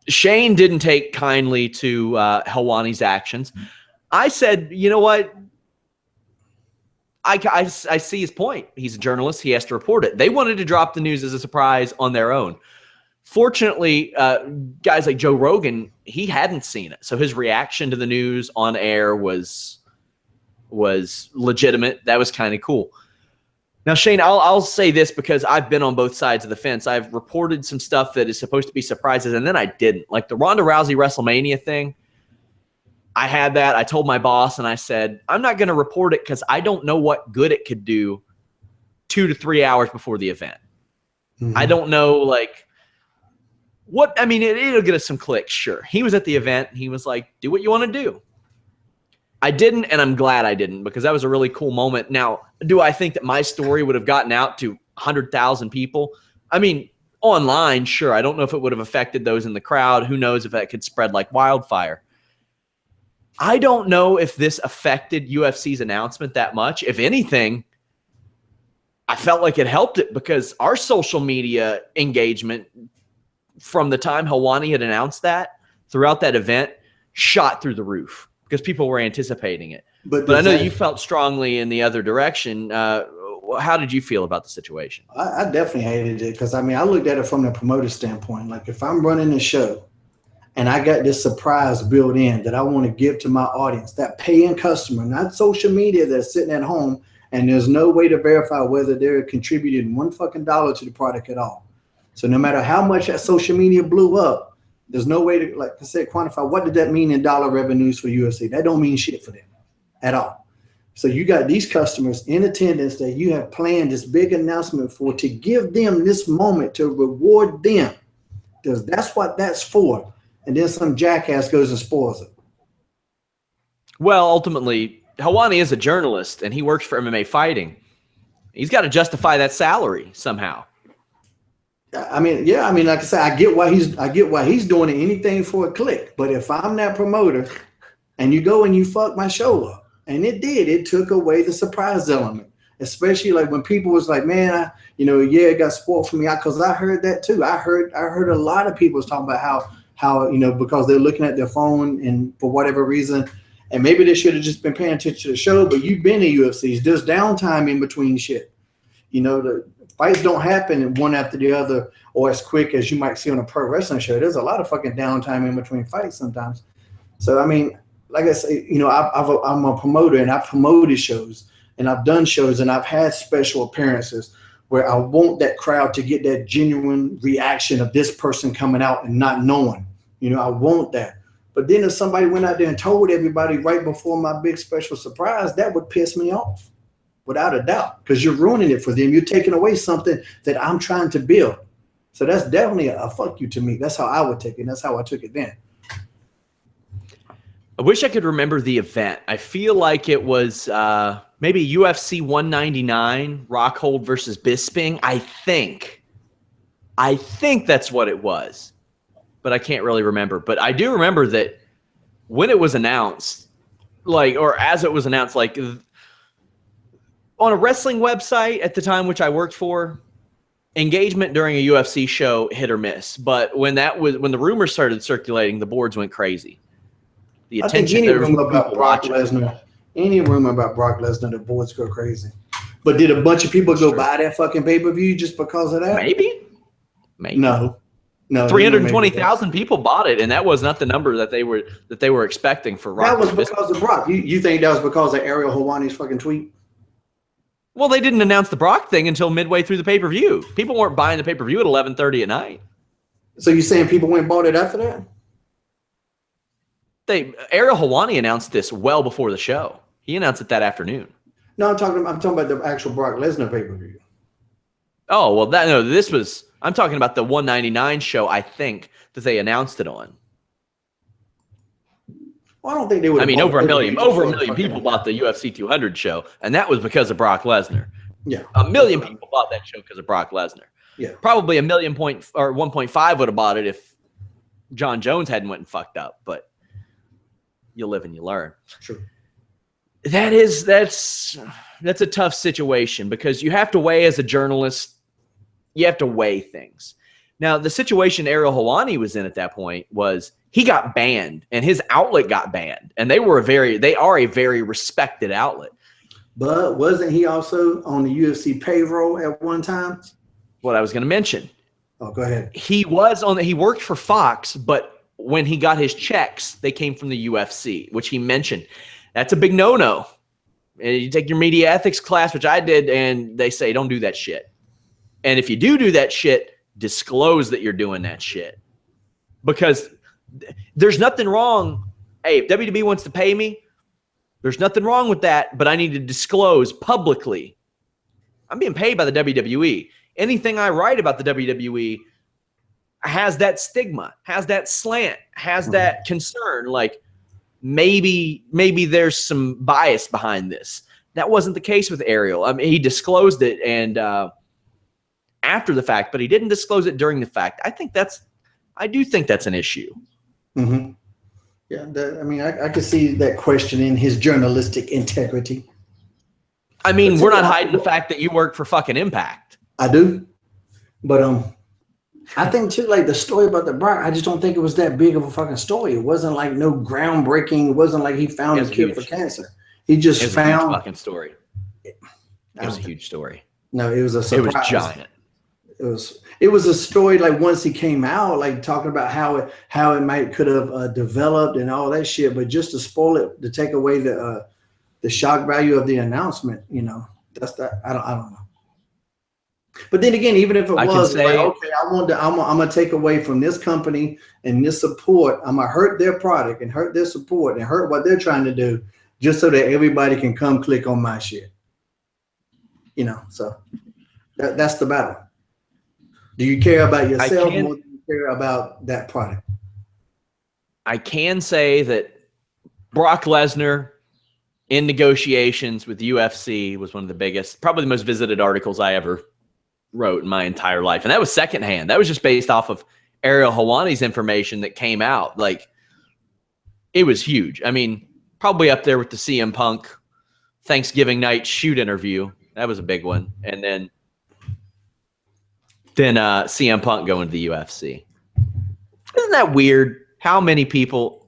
Shane didn't take kindly to Helwani's actions. I said, you know what? I see his point. He's a journalist. He has to report it. They wanted to drop the news as a surprise on their own. Fortunately, guys like Joe Rogan, he hadn't seen it. So his reaction to the news on air was legitimate. That was kind of cool. Now, Shane, I'll say this because I've been on both sides of the fence. I've reported some stuff that is supposed to be surprises, and then I didn't. Like the Ronda Rousey WrestleMania thing, I had that. I told my boss, and I said, I'm not going to report it because I don't know what good it could do 2 to 3 hours before the event. Mm-hmm. I don't know, like, what – I mean, it'll get us some clicks, sure. He was at the event, and he was like, do what you want to do. I didn't, and I'm glad I didn't because that was a really cool moment. Now, do I think that my story would have gotten out to 100,000 people? I mean, online, sure. I don't know if it would have affected those in the crowd. Who knows if that could spread like wildfire. I don't know if this affected UFC's announcement that much. If anything, I felt like it helped it because our social media engagement from the time Helwani had announced that throughout that event shot through the roof. Because people were anticipating it. But I know you felt strongly in the other direction. How did you feel about the situation? I definitely hated it because, I mean, I looked at it from the promoter standpoint. Like if I'm running a show and I got this surprise built in that I want to give to my audience, that paying customer, not social media that's sitting at home and there's no way to verify whether they're contributing $1 fucking to the product at all. So no matter how much that social media blew up, there's no way to, like I said, quantify what did that mean in dollar revenues for UFC. That don't mean shit for them at all. So you got these customers in attendance that you have planned this big announcement for to give them this moment to reward them because that's what that's for. And then some jackass goes and spoils it. Well, ultimately, Helwani is a journalist and he works for MMA Fighting. He's got to justify that salary somehow. I mean, yeah, I mean, like I said, I get why he's doing anything for a click. But if I'm that promoter and you go and you fuck my show up, and it took away the surprise element, especially like when people was like, man, it got spoiled for me. Because I heard that too. I heard a lot of people was talking about how, because they're looking at their phone and for whatever reason, and maybe they should have just been paying attention to the show, but you've been in UFCs. There's downtime in between shit. The fights don't happen one after the other or as quick as you might see on a pro wrestling show. There's a lot of fucking downtime in between fights sometimes. So, I mean, like I say, I'm a promoter and I've promoted shows and I've done shows and I've had special appearances where I want that crowd to get that genuine reaction of this person coming out and not knowing. I want that. But then if somebody went out there and told everybody right before my big special surprise, that would piss me off. Without a doubt, because you're ruining it for them. You're taking away something that I'm trying to build. So that's definitely a fuck you to me. That's how I would take it. That's how I took it then. I wish I could remember the event. I feel like it was maybe UFC 199, Rockhold versus Bisping. I think that's what it was, but I can't really remember. But I do remember that when it was announced, as it was announced, on a wrestling website at the time, which I worked for, engagement during a UFC show hit or miss. But when the rumors started circulating, the boards went crazy. The attention. Any rumor about Brock Lesnar, the boards go crazy. But did a bunch of people go buy that fucking pay-per-view just because of that? Maybe. No. 320,000 people bought it, and that was not the number that they were expecting for Rock. That was because of Brock. You think that was because of Ariel Helwani's fucking tweet? Well, they didn't announce the Brock thing until midway through the pay-per-view. People weren't buying the pay-per-view at 11:30 at night. So you're saying people went and bought it after that? Ariel Helwani announced this well before the show. He announced it that afternoon. No, I'm talking about the actual Brock Lesnar pay-per-view. Oh, well, I'm talking about the 199 show, I think, that they announced it on. Well, I don't think they would. I mean, over a million people bought the UFC 200 show, and that was because of Brock Lesnar. Yeah, a million people bought that show because of Brock Lesnar. Yeah, probably 1.5 would have bought it if John Jones hadn't went and fucked up. But you live and you learn. True. That's a tough situation because you have to weigh as a journalist. You have to weigh things. Now, the situation Ariel Helwani was in at that point was he got banned and his outlet got banned, and they are a very respected outlet. But wasn't he also on the UFC payroll at one time? What I was going to mention. Oh, go ahead. He worked for Fox, but when he got his checks, they came from the UFC, which he mentioned. That's a big no-no. And you take your media ethics class, which I did, and they say don't do that shit. And if you do that shit, disclose that you're doing that shit. Because there's nothing wrong. Hey, if WWE wants to pay me, there's nothing wrong with that, but I need to disclose publicly. I'm being paid by the WWE. Anything I write about the WWE has that stigma, has that slant, has that concern. Like maybe there's some bias behind this. That wasn't the case with Ariel. I mean, he disclosed it and after the fact, but he didn't disclose it during the fact. I do think that's an issue. Mm-hmm. Yeah, I could see that question in his journalistic integrity. I mean, we're not hiding the fact that you work for fucking Impact. I do, but I think too, like the story about the Brock, I just don't think it was that big of a fucking story. It wasn't like no groundbreaking. It wasn't like he found a cure for cancer. He just found a fucking story. It was a huge story. No, it was a surprise. It was giant. It was a story like once he came out, like talking about how it could have developed and all that shit. But just to spoil it, to take away the shock value of the announcement, that's that. I don't know. But then again, even if it was like, okay, I'm gonna take away from this company and this support. I'm gonna hurt their product and hurt their support and hurt what they're trying to do, just so that everybody can come click on my shit. So that's the battle. Do you care about yourself more than you care about that product? I can say that Brock Lesnar in negotiations with the UFC was one of the biggest, probably the most visited articles I ever wrote in my entire life. And that was secondhand. That was just based off of Ariel Helwani's information that came out. Like, it was huge. I mean, probably up there with the CM Punk Thanksgiving night shoot interview. That was a big one. And then CM Punk going to the UFC. Isn't that weird how many people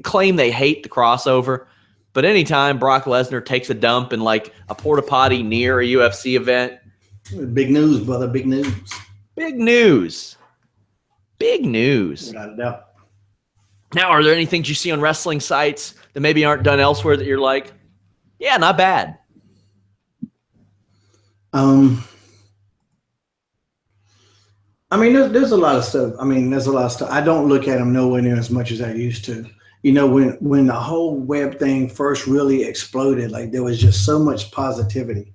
claim they hate the crossover, but anytime Brock Lesnar takes a dump in like a porta potty near a UFC event. Big news, brother. Big news. Big news. Big news. Without a doubt. Now, are there any things you see on wrestling sites that maybe aren't done elsewhere that you're like, yeah, not bad? I mean, there's a lot of stuff. I don't look at them nowhere near as much as I used to. When the whole web thing first really exploded, like there was just so much positivity.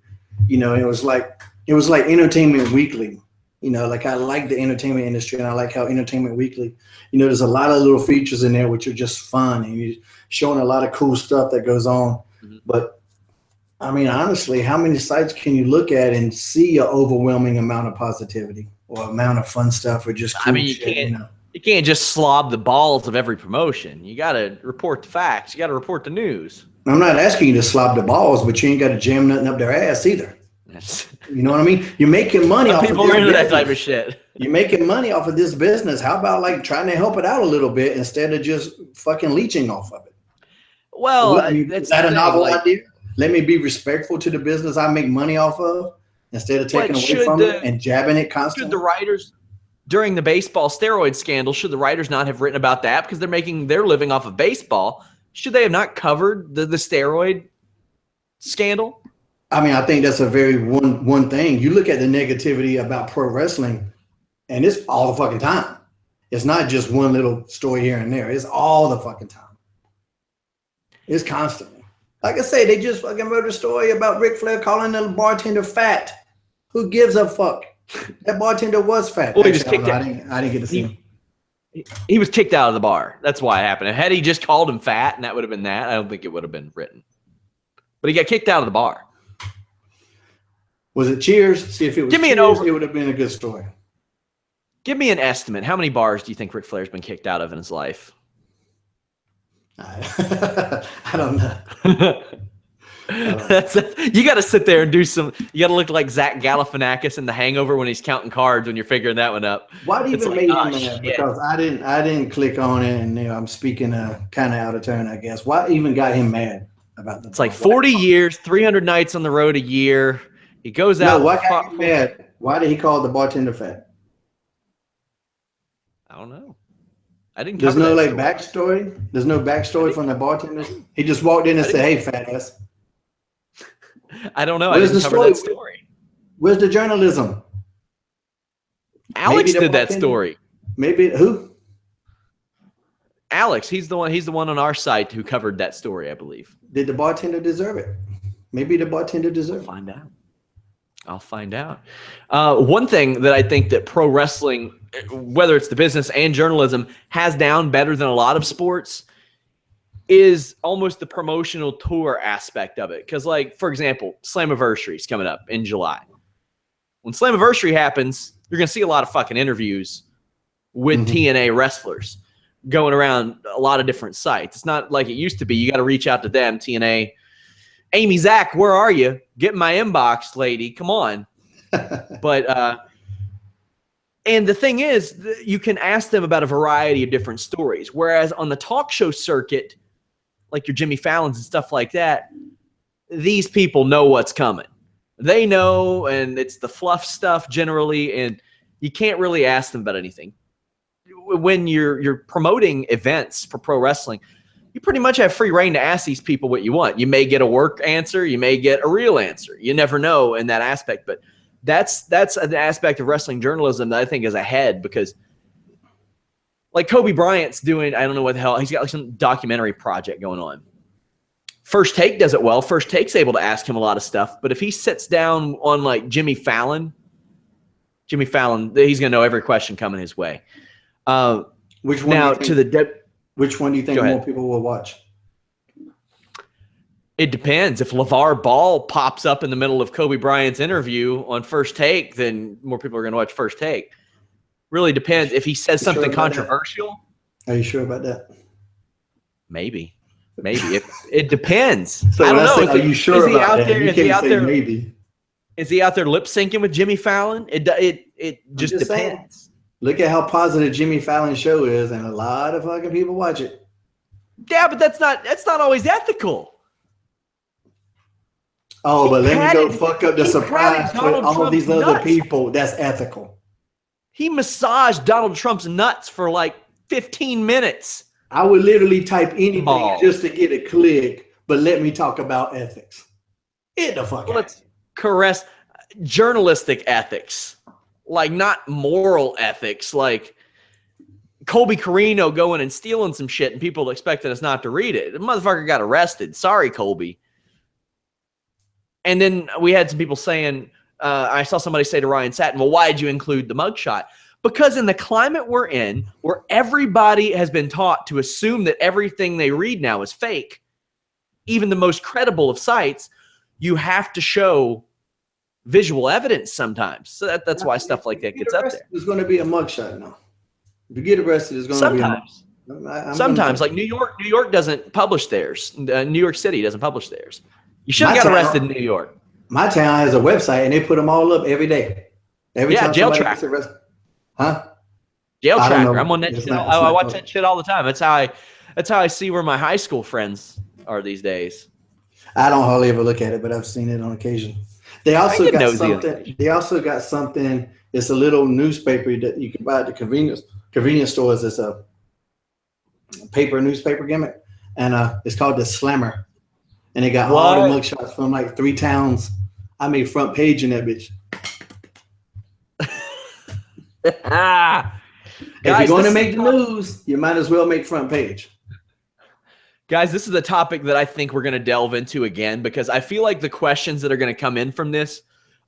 It was like Entertainment Weekly. Like I like the entertainment industry, and I like how Entertainment Weekly, there's a lot of little features in there which are just fun, and you're showing a lot of cool stuff that goes on. Mm-hmm. But I mean, honestly, how many sites can you look at and see an overwhelming amount of positivity or amount of fun stuff or just cool shit, You can't just slob the balls of every promotion. You got to report the facts. You got to report the news. I'm not asking you to slob the balls, but you ain't got to jam nothing up their ass either. You know what I mean? You're making money off of this business. People are into that type of shit. You're making money off of this business. How about like trying to help it out a little bit instead of just fucking leeching off of it? Well, is that a novel idea? Let me be respectful to the business I make money off of instead of taking away from it and jabbing it constantly. Should the writers during the baseball steroid scandal, should the writers not have written about that because they're living off of baseball? Should they have not covered the steroid scandal? I mean, I think that's a very one thing. You look at the negativity about pro wrestling, and it's all the fucking time. It's not just one little story here and there. It's all the fucking time. It's constantly. Like I say, they just fucking wrote a story about Ric Flair calling the bartender fat. Who gives a fuck? That bartender was fat. Well, he just kicked it. I didn't get to see him. He was kicked out of the bar. That's why it happened. Had he just called him fat and that would have been that, I don't think it would have been written. But he got kicked out of the bar. Was it Cheers? See, if it was Cheers, it would have been a good story. Give me an estimate. How many bars do you think Ric Flair's been kicked out of in his life? I don't know. You got to sit there and do some. You got to look like Zach Galifianakis in The Hangover when he's counting cards when you're figuring that one up. What even made him mad? Because I didn't click on it, and I'm speaking kind of out of turn, I guess. What even got him mad about the? It's like 40 years, 300 nights on the road a year. He goes out. No, what got him mad? Why did he call the bartender fat? I don't know. I didn't. There's no backstory. There's no backstory from the bartender. He just walked in and said, "Hey, fat ass." I don't know. Where's I didn't cover that story. Where's the journalism? Alex did that story. Maybe who? Alex. He's the one on our site who covered that story, I believe. Did the bartender deserve it? Maybe the bartender deserved it. I'll find out. One thing that I think that pro wrestling, whether it's the business and journalism, has down better than a lot of sports is almost the promotional tour aspect of it. Because, like, for example, Slammiversary is coming up in July. When Slammiversary happens, you're going to see a lot of fucking interviews with TNA wrestlers going around a lot of different sites. It's not like it used to be. You got to reach out to them, TNA. Amy Zach, where are you? Get in my inbox, lady. Come on. But and the thing is, you can ask them about a variety of different stories. Whereas on the talk show circuit, like your Jimmy Fallons and stuff like that, these people know what's coming. They know, and it's the fluff stuff generally, and you can't really ask them about anything. When you're promoting events for pro wrestling, you pretty much have free reign to ask these people what you want. You may get a work answer. You may get a real answer. You never know in that aspect. But that's an aspect of wrestling journalism that I think is ahead because, like Kobe Bryant's doing, I don't know what the hell, he's got like some documentary project going on. First Take does it well. First Take's able to ask him a lot of stuff. But if he sits down on like Jimmy Fallon, he's going to know every question coming his way. Which one do you think more people will watch? It depends. If LeVar Ball pops up in the middle of Kobe Bryant's interview on First Take, then more people are going to watch First Take. Really depends. If he says something controversial. Are you sure about that? Maybe. It depends. So I don't know. Are you sure about that? You can't say maybe. Is he out there lip syncing with Jimmy Fallon? It just depends. Saying. Look at how positive Jimmy Fallon's show is, and a lot of fucking people watch it. Yeah, but that's not always ethical. Oh, but let me go fuck up the surprise for all these other people. That's ethical. He massaged Donald Trump's nuts for like 15 minutes. I would literally type anything just to get a click, but let me talk about ethics. Get the fuck out. Let's caress journalistic ethics, like not moral ethics, like Colby Carino going and stealing some shit and people expecting us not to read it. The motherfucker got arrested. Sorry, Colby. And then we had some people saying, I saw somebody say to Ryan Satin, well, why did you include the mugshot? Because in the climate we're in, where everybody has been taught to assume that everything they read now is fake, even the most credible of sites, you have to show visual evidence sometimes. So that's why stuff like that gets up there. There's going to be a mugshot now. If you get arrested, there's going to be sometimes, like New York doesn't publish theirs. New York City doesn't publish theirs. You should have got arrested in New York. My town has a website, and they put them all up every day. Every time Jail Tracker. Huh? Jail Tracker. I'm on that shit. I watch that shit all the time. That's how I see where my high school friends are these days. I don't hardly ever look at it, but I've seen it on occasion. They also got something. It's a little newspaper that you can buy at the convenience stores. It's a paper newspaper gimmick, and it's called the Slammer. And they got all the mugshots from like 3 towns. I made front page in that bitch. If you're going to make the news, you might as well make front page. Guys, this is a topic that I think we're going to delve into again because I feel like the questions that are going to come in from this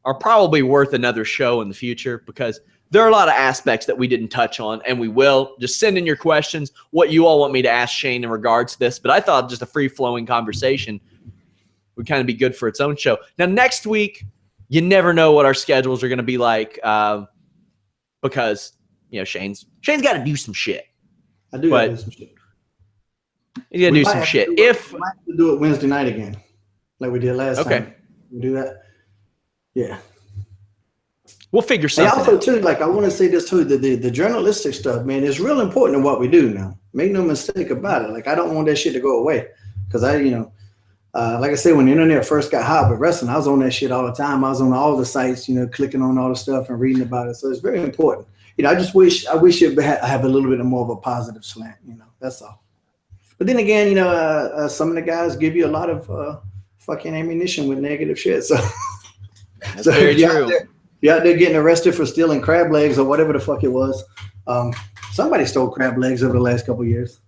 are probably worth another show in the future because there are a lot of aspects that we didn't touch on, and we will. Just send in your questions, what you all want me to ask Shane in regards to this. But I thought just a free-flowing conversation would kind of be good for its own show. Now, next week, you never know what our schedules are going to be like because, Shane's got to do some shit. I do got to do some shit. He's got to do some shit. We might have to do it Wednesday night again, like we did last time. Okay. We do that? Yeah. We'll figure something out. Also, too, I want to say this, too, the journalistic stuff, man, is real important in what we do now. Make no mistake about it. I don't want that shit to go away because like I said, when the internet first got hot with wrestling, I was on that shit all the time. I was on all the sites, clicking on all the stuff and reading about it. So it's very important. I just wish it have a little bit more of a positive slant, that's all. But then again, some of the guys give you a lot of fucking ammunition with negative shit. So that's very true. You're out there getting arrested for stealing crab legs or whatever the fuck it was. Somebody stole crab legs over the last couple of years.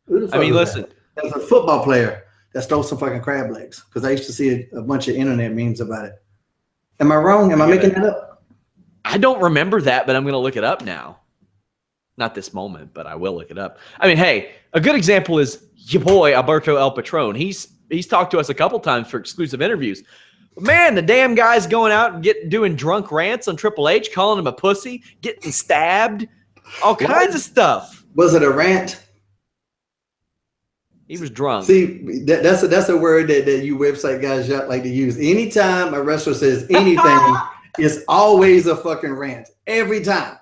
Listen. There's a football player that stole some fucking crab legs because I used to see a bunch of internet memes about it. Am I wrong? Am I making that up? I don't remember that, but I'm going to look it up now. Not this moment, but I will look it up. Hey, a good example is your boy, Alberto El Patron. He's talked to us a couple times for exclusive interviews. Man, the damn guy's going out and doing drunk rants on Triple H, calling him a pussy, getting stabbed, all kinds of stuff. Was it a rant? He was drunk. See, that's a word that you website guys like to use. Anytime a wrestler says anything, it's always a fucking rant. Every time.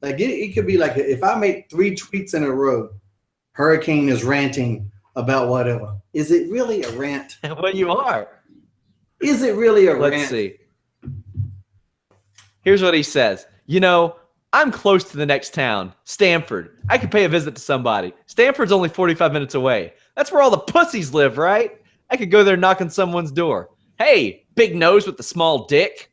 It could be if I make 3 tweets in a row, Hurricane is ranting about whatever. Is it really a rant? Well, you are. Is it really a rant? Let's see. Here's what he says. I'm close to the next town, Stamford. I could pay a visit to somebody. Stamford's only 45 minutes away. That's where all the pussies live, right? I could go there and knock on someone's door. Hey, big nose with the small dick.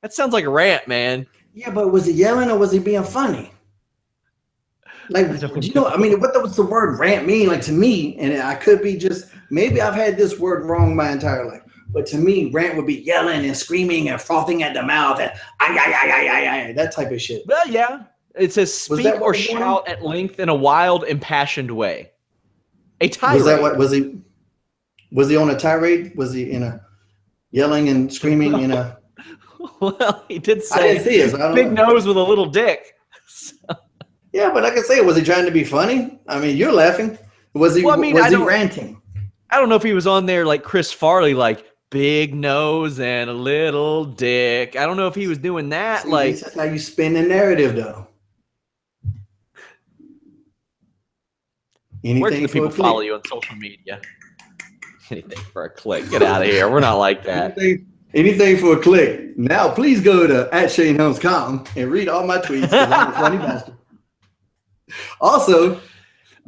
That sounds like a rant, man. Yeah, but was he yelling or was he being funny? What does the word rant mean? To me, and I could be maybe I've had this word wrong my entire life. But to me, rant would be yelling and screaming and frothing at the mouth and that type of shit. Well, yeah. It says speak or shout at length in a wild, impassioned way. A tirade. Was that what was he? Was he on a tirade? Was he in a yelling and screaming in a? Well, he did say I didn't see it, so I don't big know. Nose with a little dick. Yeah, but like I say, was he trying to be funny? You're laughing. Was he? Was he ranting? I don't know if he was on there like Chris Farley, big nose and a little dick. I don't know if he was doing that. See, that's how you spin the narrative, though. Where can the people follow you on social media? Anything for a click. Get out of here. We're not like that. Anything for a click. Now, please go to @ShaneHelms.com and read all my tweets because I'm a funny bastard. Also,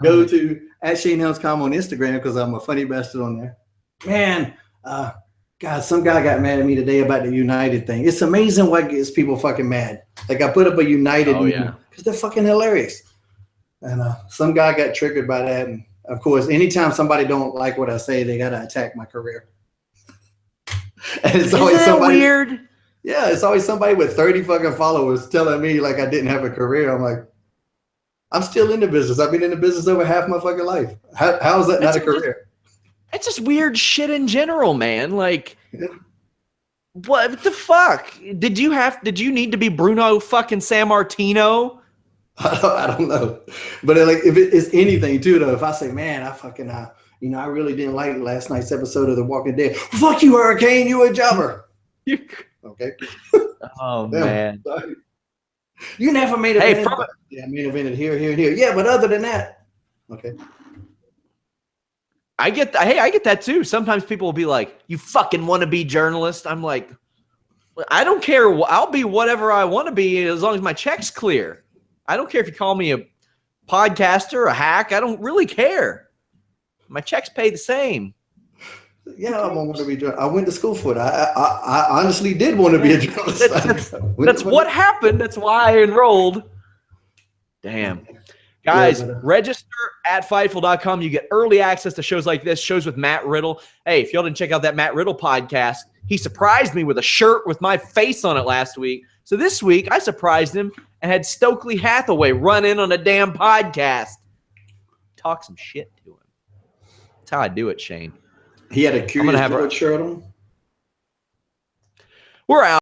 go to @ShaneHelms.com on Instagram because I'm a funny bastard on there. Man, God, some guy got mad at me today about the United thing. It's amazing what gets people fucking mad. I put up a United because they're fucking hilarious. And some guy got triggered by that. And of course, anytime somebody don't like what I say, they got to attack my career. And it's always somebody weird. Yeah, it's always somebody with 30 fucking followers telling me I didn't have a career. I'm like, I'm still in the business. I've been in the business over half my fucking life. How is that not a career? It's just weird shit in general, man. What the fuck? Did you need to be Bruno fucking Sammartino? I don't know. But if it's anything too, though, if I say, man, I fucking, I really didn't like last night's episode of The Walking Dead. Fuck you, Hurricane. You a jobber. Okay. Oh, man. Sorry. You never made a main event here, here, and here. Yeah, but other than that, okay. I get that too. Sometimes people will be like, you fucking want to be journalist. I'm like, I don't care. I'll be whatever I want to be as long as my check's clear. I don't care if you call me a podcaster, a hack. I don't really care. My checks pay the same. Yeah, I want to be. I went to school for it. I honestly did want to be a journalist. That's what happened. That's why I enrolled. Damn. Guys, register at Fightful.com. You get early access to shows like this, shows with Matt Riddle. Hey, if y'all didn't check out that Matt Riddle podcast, he surprised me with a shirt with my face on it last week. So this week, I surprised him and had Stokely Hathaway run in on a damn podcast. Talk some shit to him. That's how I do it, Shane. He had a Curious George shirt on. We're out.